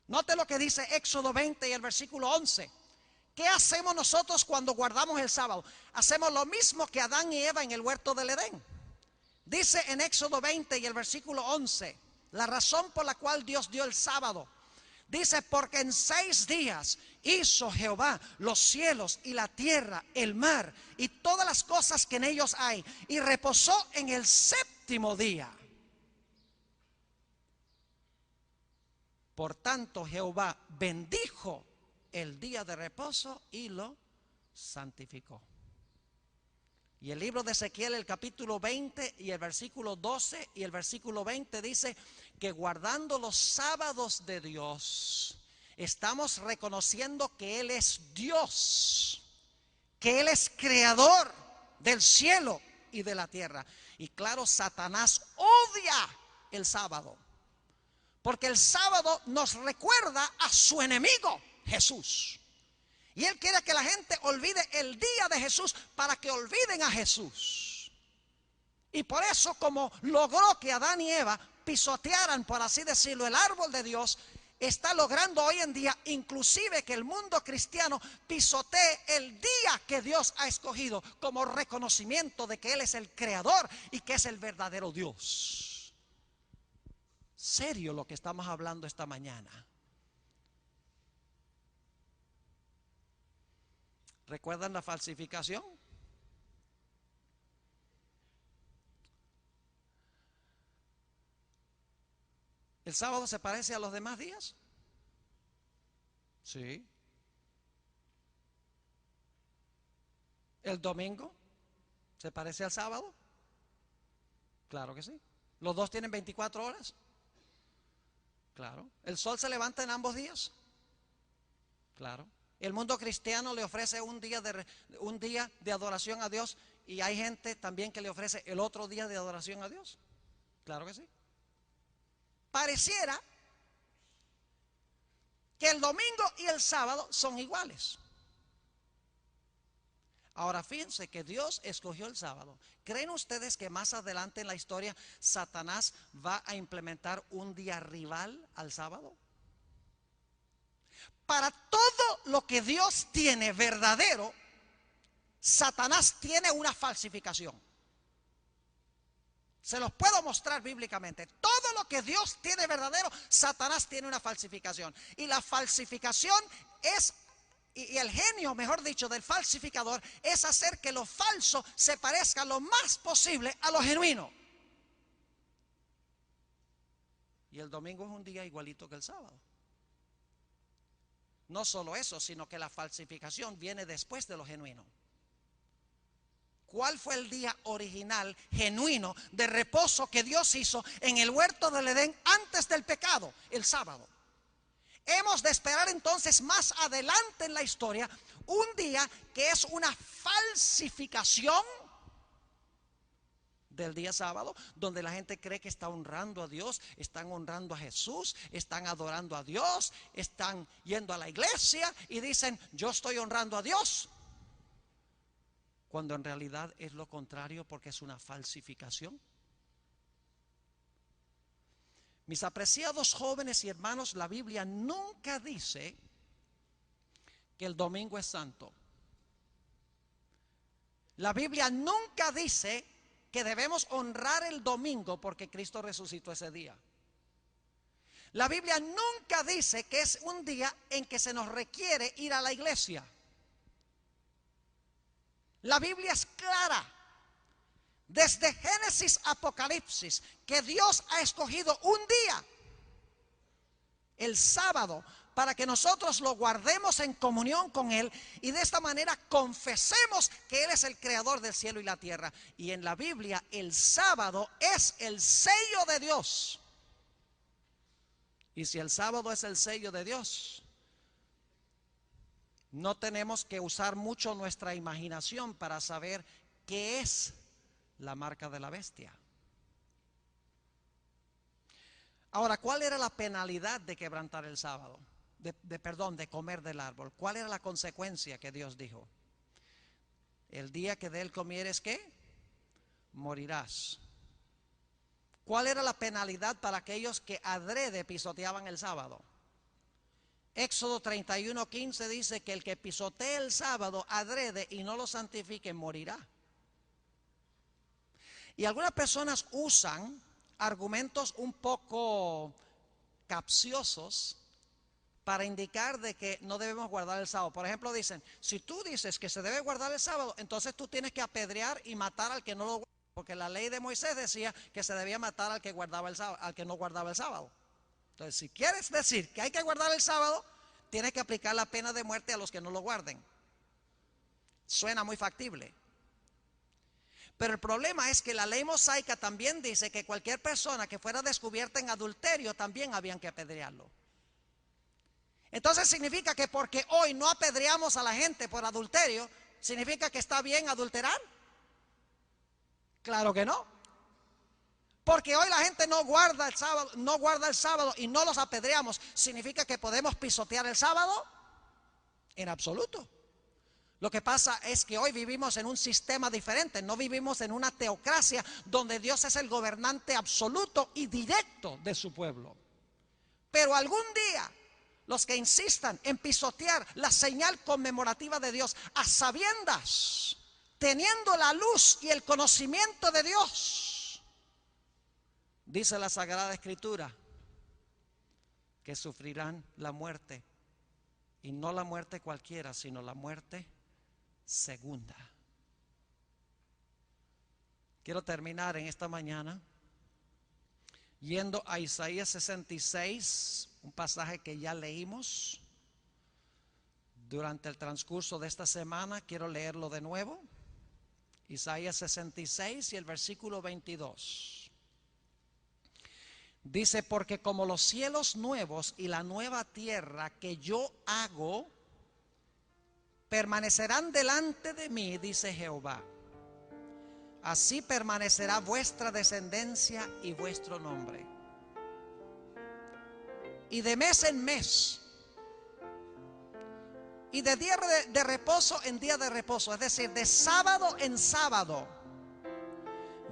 Note lo que dice Éxodo 20 y el versículo 11. ¿Qué hacemos nosotros cuando guardamos el sábado? Hacemos lo mismo que Adán y Eva en el huerto del Edén. Dice en Éxodo 20 y el versículo 11, la razón por la cual Dios dio el sábado. Dice, porque en 6 días hizo Jehová los cielos y la tierra, el mar y todas las cosas que en ellos hay, y reposó en el 7º día. Por tanto, Jehová bendijo el día de reposo y lo santificó. Y el libro de Ezequiel, el capítulo 20 y el versículo 12 y el versículo 20 dice que guardando los sábados de Dios, estamos reconociendo que Él es Dios, que Él es creador del cielo y de la tierra. Y claro, Satanás odia el sábado, porque el sábado nos recuerda a su enemigo, Jesús. Y Él quiere que la gente olvide el día de Jesús para que olviden a Jesús. Y por eso, como logró que Adán y Eva pisotearan, por así decirlo, el árbol de Dios, está logrando hoy en día inclusive que el mundo cristiano pisotee el día que Dios ha escogido como reconocimiento de que Él es el creador y que es el verdadero Dios. Serio lo que estamos hablando esta mañana. ¿Recuerdan la falsificación? ¿El sábado se parece a los demás días? Sí. ¿El domingo se parece al sábado? Claro que sí. ¿Los dos tienen 24 horas? Claro. ¿El sol se levanta en ambos días? Claro. El mundo cristiano le ofrece un día de adoración a Dios y hay gente también que le ofrece el otro día de adoración a Dios. Claro que sí. Pareciera que el domingo y el sábado son iguales. Ahora fíjense que Dios escogió el sábado. ¿Creen ustedes que más adelante en la historia Satanás va a implementar un día rival al sábado? Para todo lo que Dios tiene verdadero, Satanás tiene una falsificación. Se los puedo mostrar bíblicamente. Todo lo que Dios tiene verdadero, Satanás tiene una falsificación. Y la falsificación es, y el genio, mejor dicho, del falsificador, es hacer que lo falso se parezca lo más posible a lo genuino. Y el domingo es un día igualito que el sábado. No solo eso, sino que la falsificación viene después de lo genuino. ¿Cuál fue el día original, genuino, de reposo que Dios hizo en el huerto del Edén antes del pecado? El sábado. Hemos de esperar entonces más adelante en la historia un día que es una falsificación del día sábado, donde la gente cree que está honrando a Dios, están honrando a Jesús, están adorando a Dios, están yendo a la iglesia y dicen, yo estoy honrando a Dios, cuando en realidad es lo contrario, porque es una falsificación. Mis apreciados jóvenes y hermanos, la Biblia nunca dice que el domingo es santo. La Biblia nunca dice que debemos honrar el domingo porque Cristo resucitó ese día. La Biblia nunca dice que es un día en que se nos requiere ir a la iglesia. La Biblia es clara, desde Génesis a Apocalipsis, que Dios ha escogido un día, el sábado, para que nosotros lo guardemos en comunión con Él y de esta manera confesemos que Él es el creador del cielo y la tierra. Y en la Biblia el sábado es el sello de Dios. Y si el sábado es el sello de Dios, no tenemos que usar mucho nuestra imaginación para saber qué es la marca de la bestia. Ahora, ¿cuál era la penalidad de quebrantar el sábado? De comer del árbol. ¿Cuál era la consecuencia que Dios dijo? El día que de él comieres, ¿qué? Morirás. ¿Cuál era la penalidad para aquellos que adrede pisoteaban el sábado? Éxodo 31:15 dice que el que pisotee el sábado adrede y no lo santifique morirá. Y algunas personas usan argumentos un poco capciosos para indicar de que no debemos guardar el sábado. Por ejemplo, dicen, si tú dices que se debe guardar el sábado, entonces tú tienes que apedrear y matar al que no lo guarda, porque la ley de Moisés decía que se debía matar al que guardaba el sábado, al que no guardaba el sábado. Entonces, si quieres decir que hay que guardar el sábado, tienes que aplicar la pena de muerte a los que no lo guarden. Suena muy factible. Pero el problema es que la ley mosaica también dice que cualquier persona que fuera descubierta en adulterio también habían que apedrearlo. Entonces significa que porque hoy no apedreamos a la gente por adulterio, ¿significa que está bien adulterar? Claro que no. Porque hoy la gente no guarda el sábado y no los apedreamos, ¿significa que podemos pisotear el sábado? En absoluto. Lo que pasa es que hoy vivimos en un sistema diferente, no vivimos en una teocracia donde Dios es el gobernante absoluto y directo de su pueblo. Pero algún día los que insistan en pisotear la señal conmemorativa de Dios a sabiendas, teniendo la luz y el conocimiento de Dios, dice la Sagrada Escritura que sufrirán la muerte, y no la muerte cualquiera, sino la muerte segunda. Quiero terminar en esta mañana yendo a Isaías 66, un pasaje que ya leímos durante el transcurso de esta semana. Quiero leerlo de nuevo. Isaías 66 y el versículo 22. Dice, porque como los cielos nuevos y la nueva tierra que yo hago permanecerán delante de mí, dice Jehová, así permanecerá vuestra descendencia y vuestro nombre. Y de mes en mes, y de día de reposo en día de reposo, es decir, de sábado en sábado,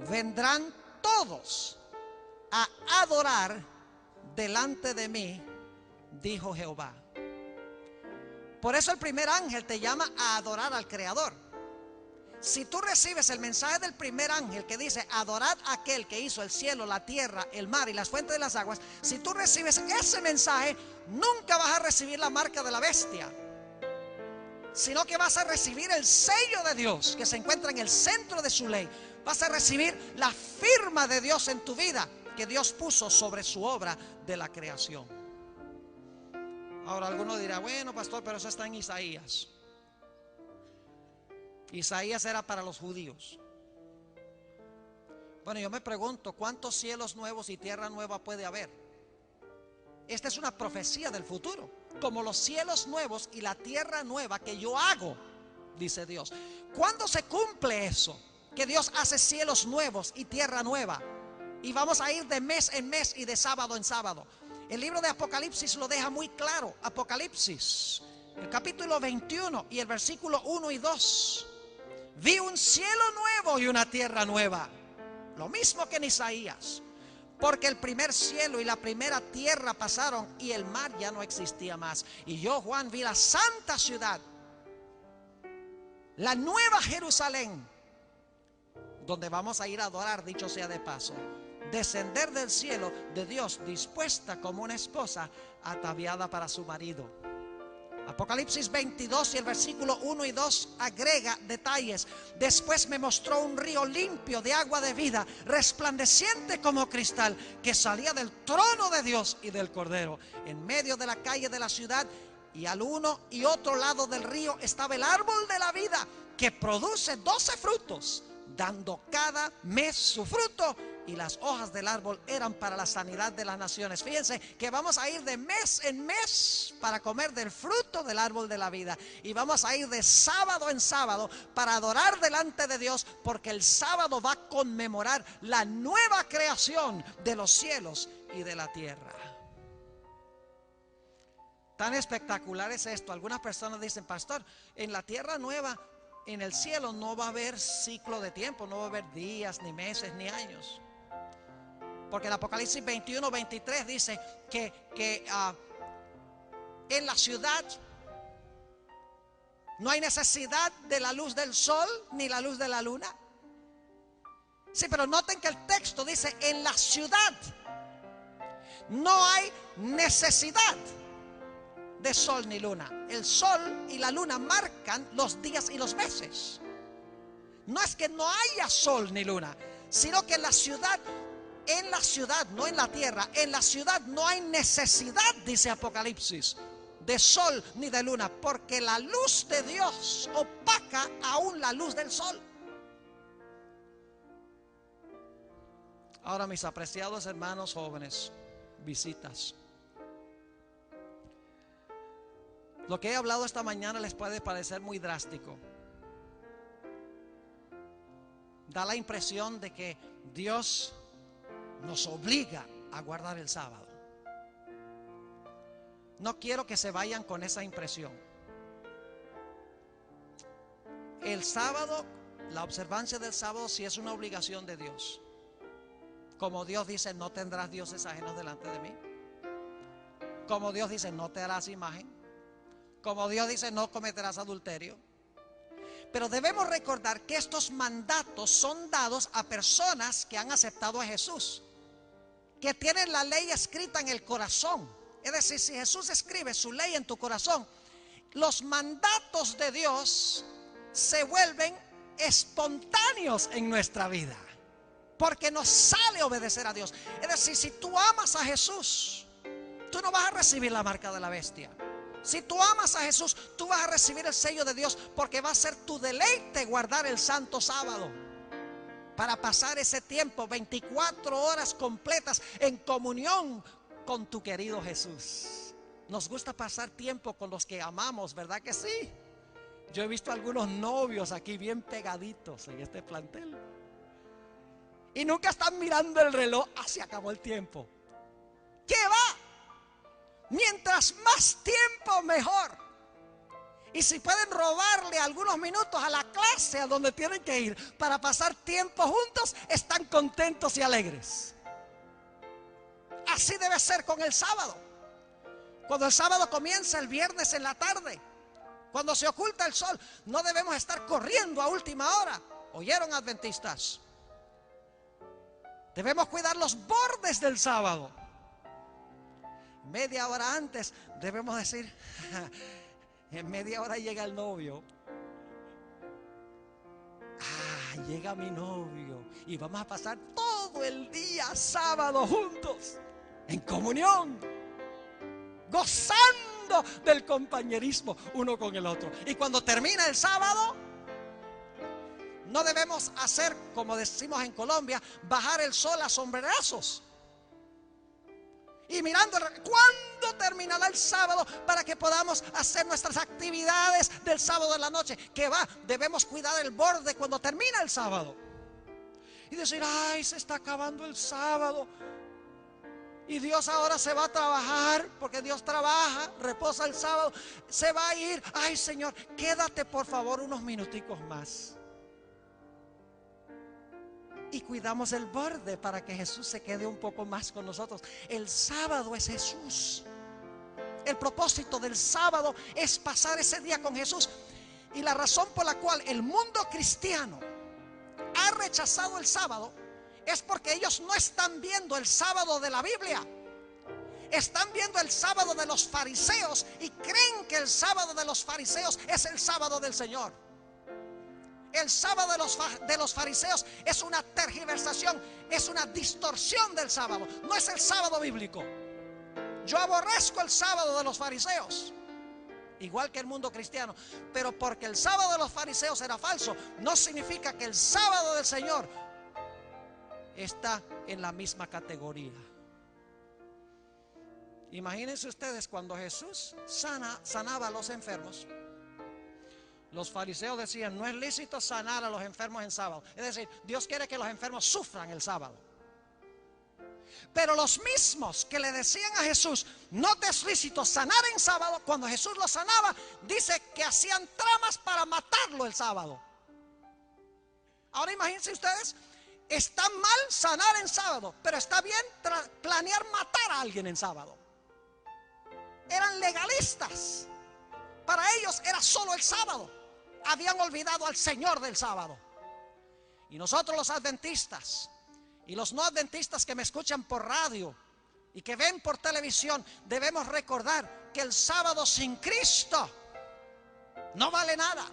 vendrán todos a adorar delante de mí, dijo Jehová. Por eso el primer ángel te llama a adorar al Creador. Si tú recibes el mensaje del primer ángel que dice adorad a aquel que hizo el cielo, la tierra, el mar y las fuentes de las aguas, si tú recibes ese mensaje, nunca vas a recibir la marca de la bestia, sino que vas a recibir el sello de Dios que se encuentra en el centro de su ley. Vas a recibir la firma de Dios en tu vida, que Dios puso sobre su obra de la creación. Ahora alguno dirá, bueno, pastor, pero eso está en Isaías. Isaías era para los judíos. Bueno, yo me pregunto, ¿cuántos cielos nuevos y tierra nueva puede haber? Esta es una profecía del futuro. Como los cielos nuevos y la tierra nueva que yo hago, dice Dios. ¿Cuándo se cumple eso? Que Dios hace cielos nuevos y tierra nueva. Y vamos a ir de mes en mes y de sábado en sábado. El libro de Apocalipsis lo deja muy claro. Apocalipsis, el capítulo 21 y el versículo 1 y 2. Vi un cielo nuevo y una tierra nueva. Lo mismo que en Isaías. Porque el primer cielo y la primera tierra pasaron y el mar ya no existía más. Y yo, Juan, vi la santa ciudad, la nueva Jerusalén, donde vamos a ir a adorar, dicho sea de paso, descender del cielo de Dios, dispuesta como una esposa ataviada para su marido. Apocalipsis 22 y el versículo 1 y 2 agrega detalles. Después me mostró un río limpio de agua de vida, resplandeciente como cristal, que salía del trono de Dios y del Cordero. En medio de la calle de la ciudad y al uno y otro lado del río estaba el árbol de la vida, que produce 12 frutos, dando cada mes su fruto, y las hojas del árbol eran para la sanidad de las naciones. Fíjense que vamos a ir de mes en mes para comer del fruto del árbol de la vida, y vamos a ir de sábado en sábado para adorar delante de Dios, porque el sábado va a conmemorar la nueva creación de los cielos y de la tierra. Tan espectacular es esto. Algunas personas dicen, pastor, en la tierra nueva, en el cielo no va a haber ciclo de tiempo, no va a haber días, ni meses, ni años. Porque el Apocalipsis 21, 23 dice que en la ciudad no hay necesidad de la luz del sol ni la luz de la luna. Sí, pero noten que el texto dice, en la ciudad no hay necesidad de sol ni luna. El sol y la luna marcan los días y los meses. No es que no haya sol ni luna, sino que en la ciudad, no en la tierra, en la ciudad no hay necesidad, dice Apocalipsis, de sol ni de luna, porque la luz de Dios opaca aún la luz del sol. Ahora, mis apreciados hermanos jóvenes, visitas, lo que he hablado esta mañana les puede parecer muy drástico. Da la impresión de que Dios nos obliga a guardar el sábado. No quiero que se vayan con esa impresión. El sábado, la observancia del sábado sí es una obligación de Dios. Como Dios dice, no tendrás dioses ajenos delante de mí. Como Dios dice, no te harás imagen. Como Dios dice, no cometerás adulterio. Pero debemos recordar que estos mandatos son dados a personas que han aceptado a Jesús, que tienen la ley escrita en el corazón. Es decir, si Jesús escribe su ley en tu corazón, los mandatos de Dios se vuelven espontáneos en nuestra vida, porque nos sale obedecer a Dios. Es decir, si tú amas a Jesús, tú no vas a recibir la marca de la bestia. Si tú amas a Jesús, tú vas a recibir el sello de Dios, porque va a ser tu deleite guardar el santo sábado, para pasar ese tiempo, 24 horas completas en comunión con tu querido Jesús. Nos gusta pasar tiempo con los que amamos, ¿verdad que sí? Yo he visto algunos novios aquí bien pegaditos en este plantel, y nunca están mirando el reloj. Se acabó el tiempo. ¿Qué va? Mientras más tiempo, mejor. Y si pueden robarle algunos minutos a la clase a donde tienen que ir para pasar tiempo juntos, están contentos y alegres. Así debe ser con el sábado. Cuando el sábado comienza el viernes en la tarde, cuando se oculta el sol, no debemos estar corriendo a última hora. ¿Oyeron, adventistas? Debemos cuidar los bordes del sábado. Media hora antes debemos decir, en media hora llega el novio. Llega mi novio y vamos a pasar todo todo el día sábado juntos, en comunión, gozando del compañerismo uno con el otro. Y cuando termina el sábado, no debemos hacer, como decimos en Colombia, bajar el sol a sombrerazos. Y mirando cuándo terminará el sábado para que podamos hacer nuestras actividades del sábado en la noche. Que va, debemos cuidar el borde cuando termina el sábado. Y decir, ay, se está acabando el sábado. Y Dios ahora se va a trabajar, porque Dios trabaja, reposa el sábado. Se va a ir, ay Señor, quédate por favor unos minuticos más. Y cuidamos el borde para que Jesús se quede un poco más con nosotros. El sábado es Jesús. El propósito del sábado es pasar ese día con Jesús. Y la razón por la cual el mundo cristiano ha rechazado el sábado es porque ellos no están viendo el sábado de la Biblia. Están viendo el sábado de los fariseos y creen que el sábado de los fariseos es el sábado del Señor. El sábado de los fariseos es una tergiversación, es una distorsión del sábado. No es el sábado bíblico. Yo aborrezco el sábado de los fariseos, igual que el mundo cristiano. Pero porque el sábado de los fariseos era falso, no significa que el sábado del Señor está en la misma categoría. Imagínense ustedes cuando Jesús sanaba a los enfermos. Los fariseos decían, no es lícito sanar a los enfermos en sábado. Es decir, Dios quiere que los enfermos sufran el sábado. Pero los mismos que le decían a Jesús, no te es lícito sanar en sábado, cuando Jesús lo sanaba, dice que hacían tramas para matarlo el sábado. Ahora imagínense ustedes, está mal sanar en sábado, pero está bien planear matar a alguien en sábado. Eran legalistas. Para ellos era solo el sábado. Habían olvidado al Señor del sábado. Y nosotros los adventistas y los no adventistas que me escuchan por radio y que ven por televisión, debemos recordar que el sábado sin Cristo no vale nada.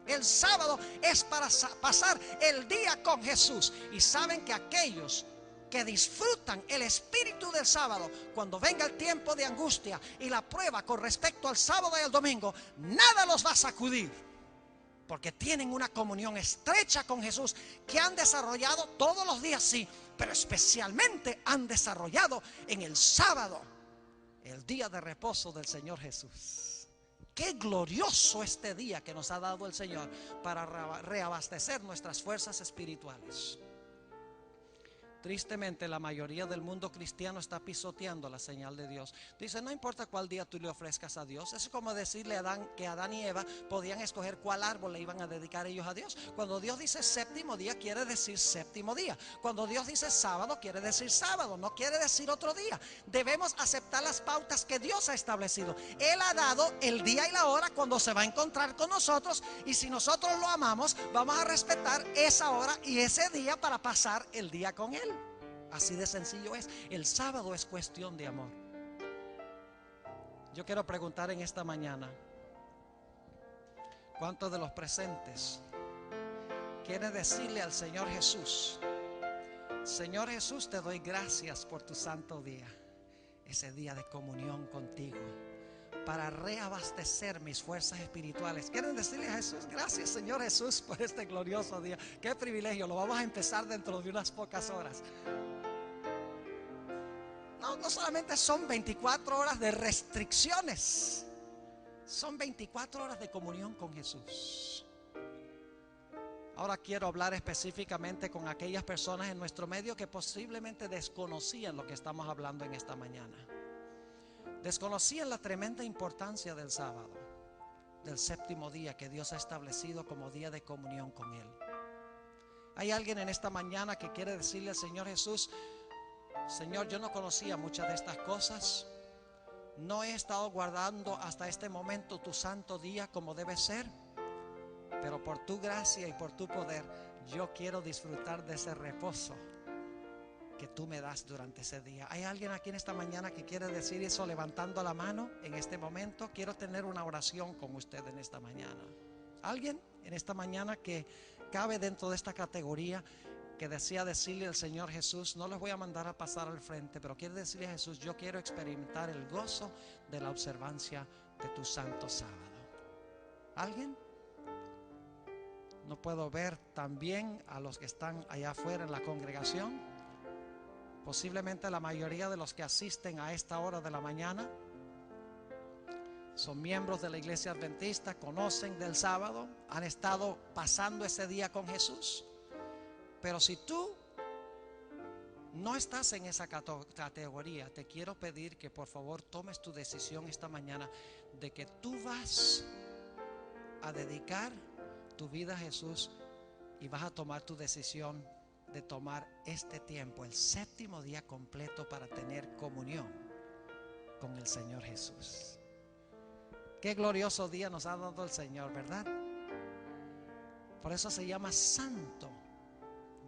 El sábado es para pasar el día con Jesús. Y saben que aquellos que disfrutan el espíritu del sábado, cuando venga el tiempo de angustia y la prueba con respecto al sábado y al domingo, nada los va a sacudir, porque tienen una comunión estrecha con Jesús que han desarrollado todos los días, sí, pero especialmente han desarrollado en el sábado, el día de reposo del Señor Jesús. Qué glorioso este día que nos ha dado el Señor para reabastecer nuestras fuerzas espirituales. Tristemente, la mayoría del mundo cristiano está pisoteando la señal de Dios. Dice, no importa cuál día tú le ofrezcas a Dios. Es como decirle a Adán que Adán y Eva podían escoger cuál árbol le iban a dedicar ellos a Dios. Cuando Dios dice séptimo día, quiere decir séptimo día. Cuando Dios dice sábado, quiere decir sábado, no quiere decir otro día. Debemos aceptar las pautas que Dios ha establecido. Él ha dado el día y la hora cuando se va a encontrar con nosotros. Y si nosotros lo amamos, vamos a respetar esa hora y ese día para pasar el día con Él. Así de sencillo es. El sábado es cuestión de amor. Yo quiero preguntar en esta mañana, ¿cuántos de los presentes quieren decirle al Señor Jesús, Señor Jesús, te doy gracias por tu santo día, ese día de comunión contigo, para reabastecer mis fuerzas espirituales? ¿Quieren decirle a Jesús, gracias Señor Jesús por este glorioso día? Qué privilegio, lo vamos a empezar dentro de unas pocas horas. No solamente son 24 horas de restricciones, son 24 horas de comunión con Jesús. Ahora quiero hablar específicamente con aquellas personas en nuestro medio que posiblemente desconocían lo que estamos hablando en esta mañana. Desconocían la tremenda importancia del sábado, del séptimo día que Dios ha establecido como día de comunión con Él. Hay alguien en esta mañana que quiere decirle al Señor Jesús, Señor, yo no conocía muchas de estas cosas. No he estado guardando hasta este momento tu santo día como debe ser, pero por tu gracia y por tu poder yo quiero disfrutar de ese reposo que tú me das durante ese día. ¿Hay alguien aquí en esta mañana que quiere decir eso levantando la mano en este momento? Quiero tener una oración con usted en esta mañana. ¿Alguien en esta mañana que cabe dentro de esta categoría que desea decirle al Señor Jesús, no les voy a mandar a pasar al frente, pero quiere decirle a Jesús, yo quiero experimentar el gozo de la observancia de tu santo sábado? ¿Alguien? No puedo ver también a los que están allá afuera en la congregación. Posiblemente la mayoría de los que asisten a esta hora de la mañana son miembros de la iglesia adventista, conocen del sábado, han estado pasando ese día con Jesús. Pero si tú no estás en esa categoría, te quiero pedir que por favor tomes tu decisión esta mañana de que tú vas a dedicar tu vida a Jesús y vas a tomar tu decisión de tomar este tiempo, el séptimo día completo, para tener comunión con el Señor Jesús. Qué glorioso día nos ha dado el Señor, ¿verdad? Por eso se llama santo.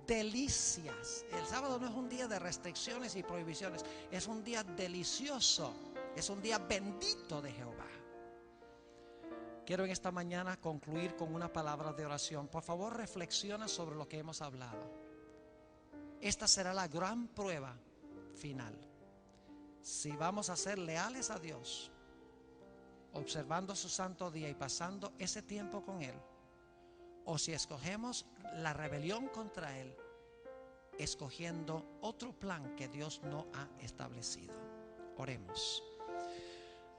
Delicias. El sábado no es un día de restricciones y prohibiciones, es un día delicioso, es un día bendito de Jehová. Quiero en esta mañana concluir con una palabra de oración. Por favor, reflexiona sobre lo que hemos hablado. Esta será la gran prueba final. Si vamos a ser leales a Dios, observando su santo día y pasando ese tiempo con Él, o si escogemos la rebelión contra Él, escogiendo otro plan que Dios no ha establecido. Oremos.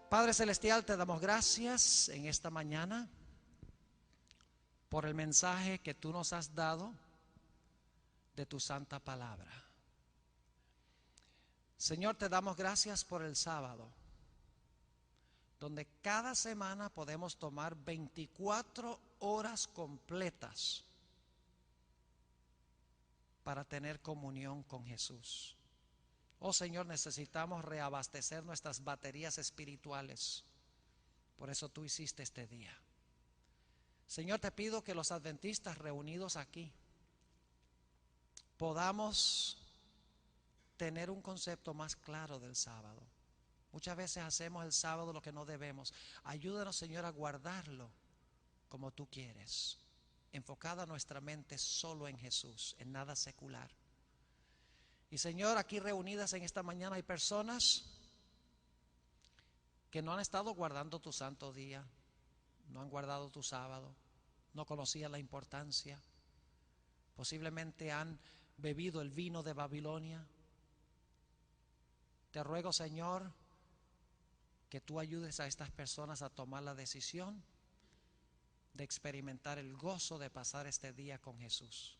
Padre Celestial, te damos gracias en esta mañana por el mensaje que tú nos has dado de tu santa palabra. Señor, te damos gracias por el sábado, donde cada semana podemos tomar 24 horas completas para tener comunión con Jesús. Oh Señor, necesitamos reabastecer nuestras baterías espirituales. Por eso tú hiciste este día. Señor, te pido que los adventistas reunidos aquí podamos tener un concepto más claro del sábado. Muchas veces hacemos el sábado lo que no debemos. Ayúdanos, Señor, a guardarlo como tú quieres, enfocada nuestra mente solo en Jesús, en nada secular. Y Señor, aquí reunidas en esta mañana hay personas que no han estado guardando tu santo día, no han guardado tu sábado, no conocían la importancia, posiblemente han bebido el vino de Babilonia. Te ruego, Señor, que tú ayudes a estas personas a tomar la decisión de experimentar el gozo de pasar este día con Jesús.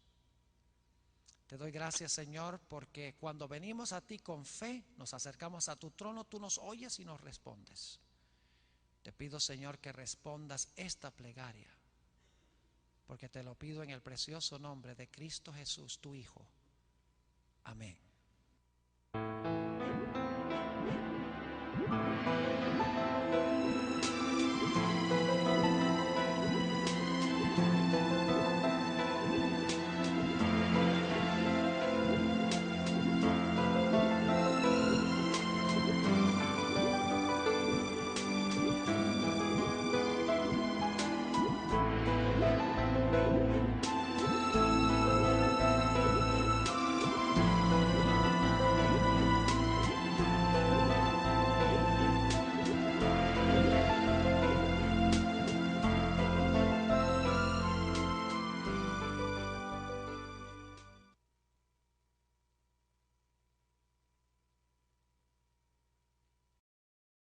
Te doy gracias, Señor, porque cuando venimos a ti con fe, nos acercamos a tu trono, tú nos oyes y nos respondes. Te pido, Señor, que respondas esta plegaria, porque te lo pido en el precioso nombre de Cristo Jesús, tu Hijo. Amén.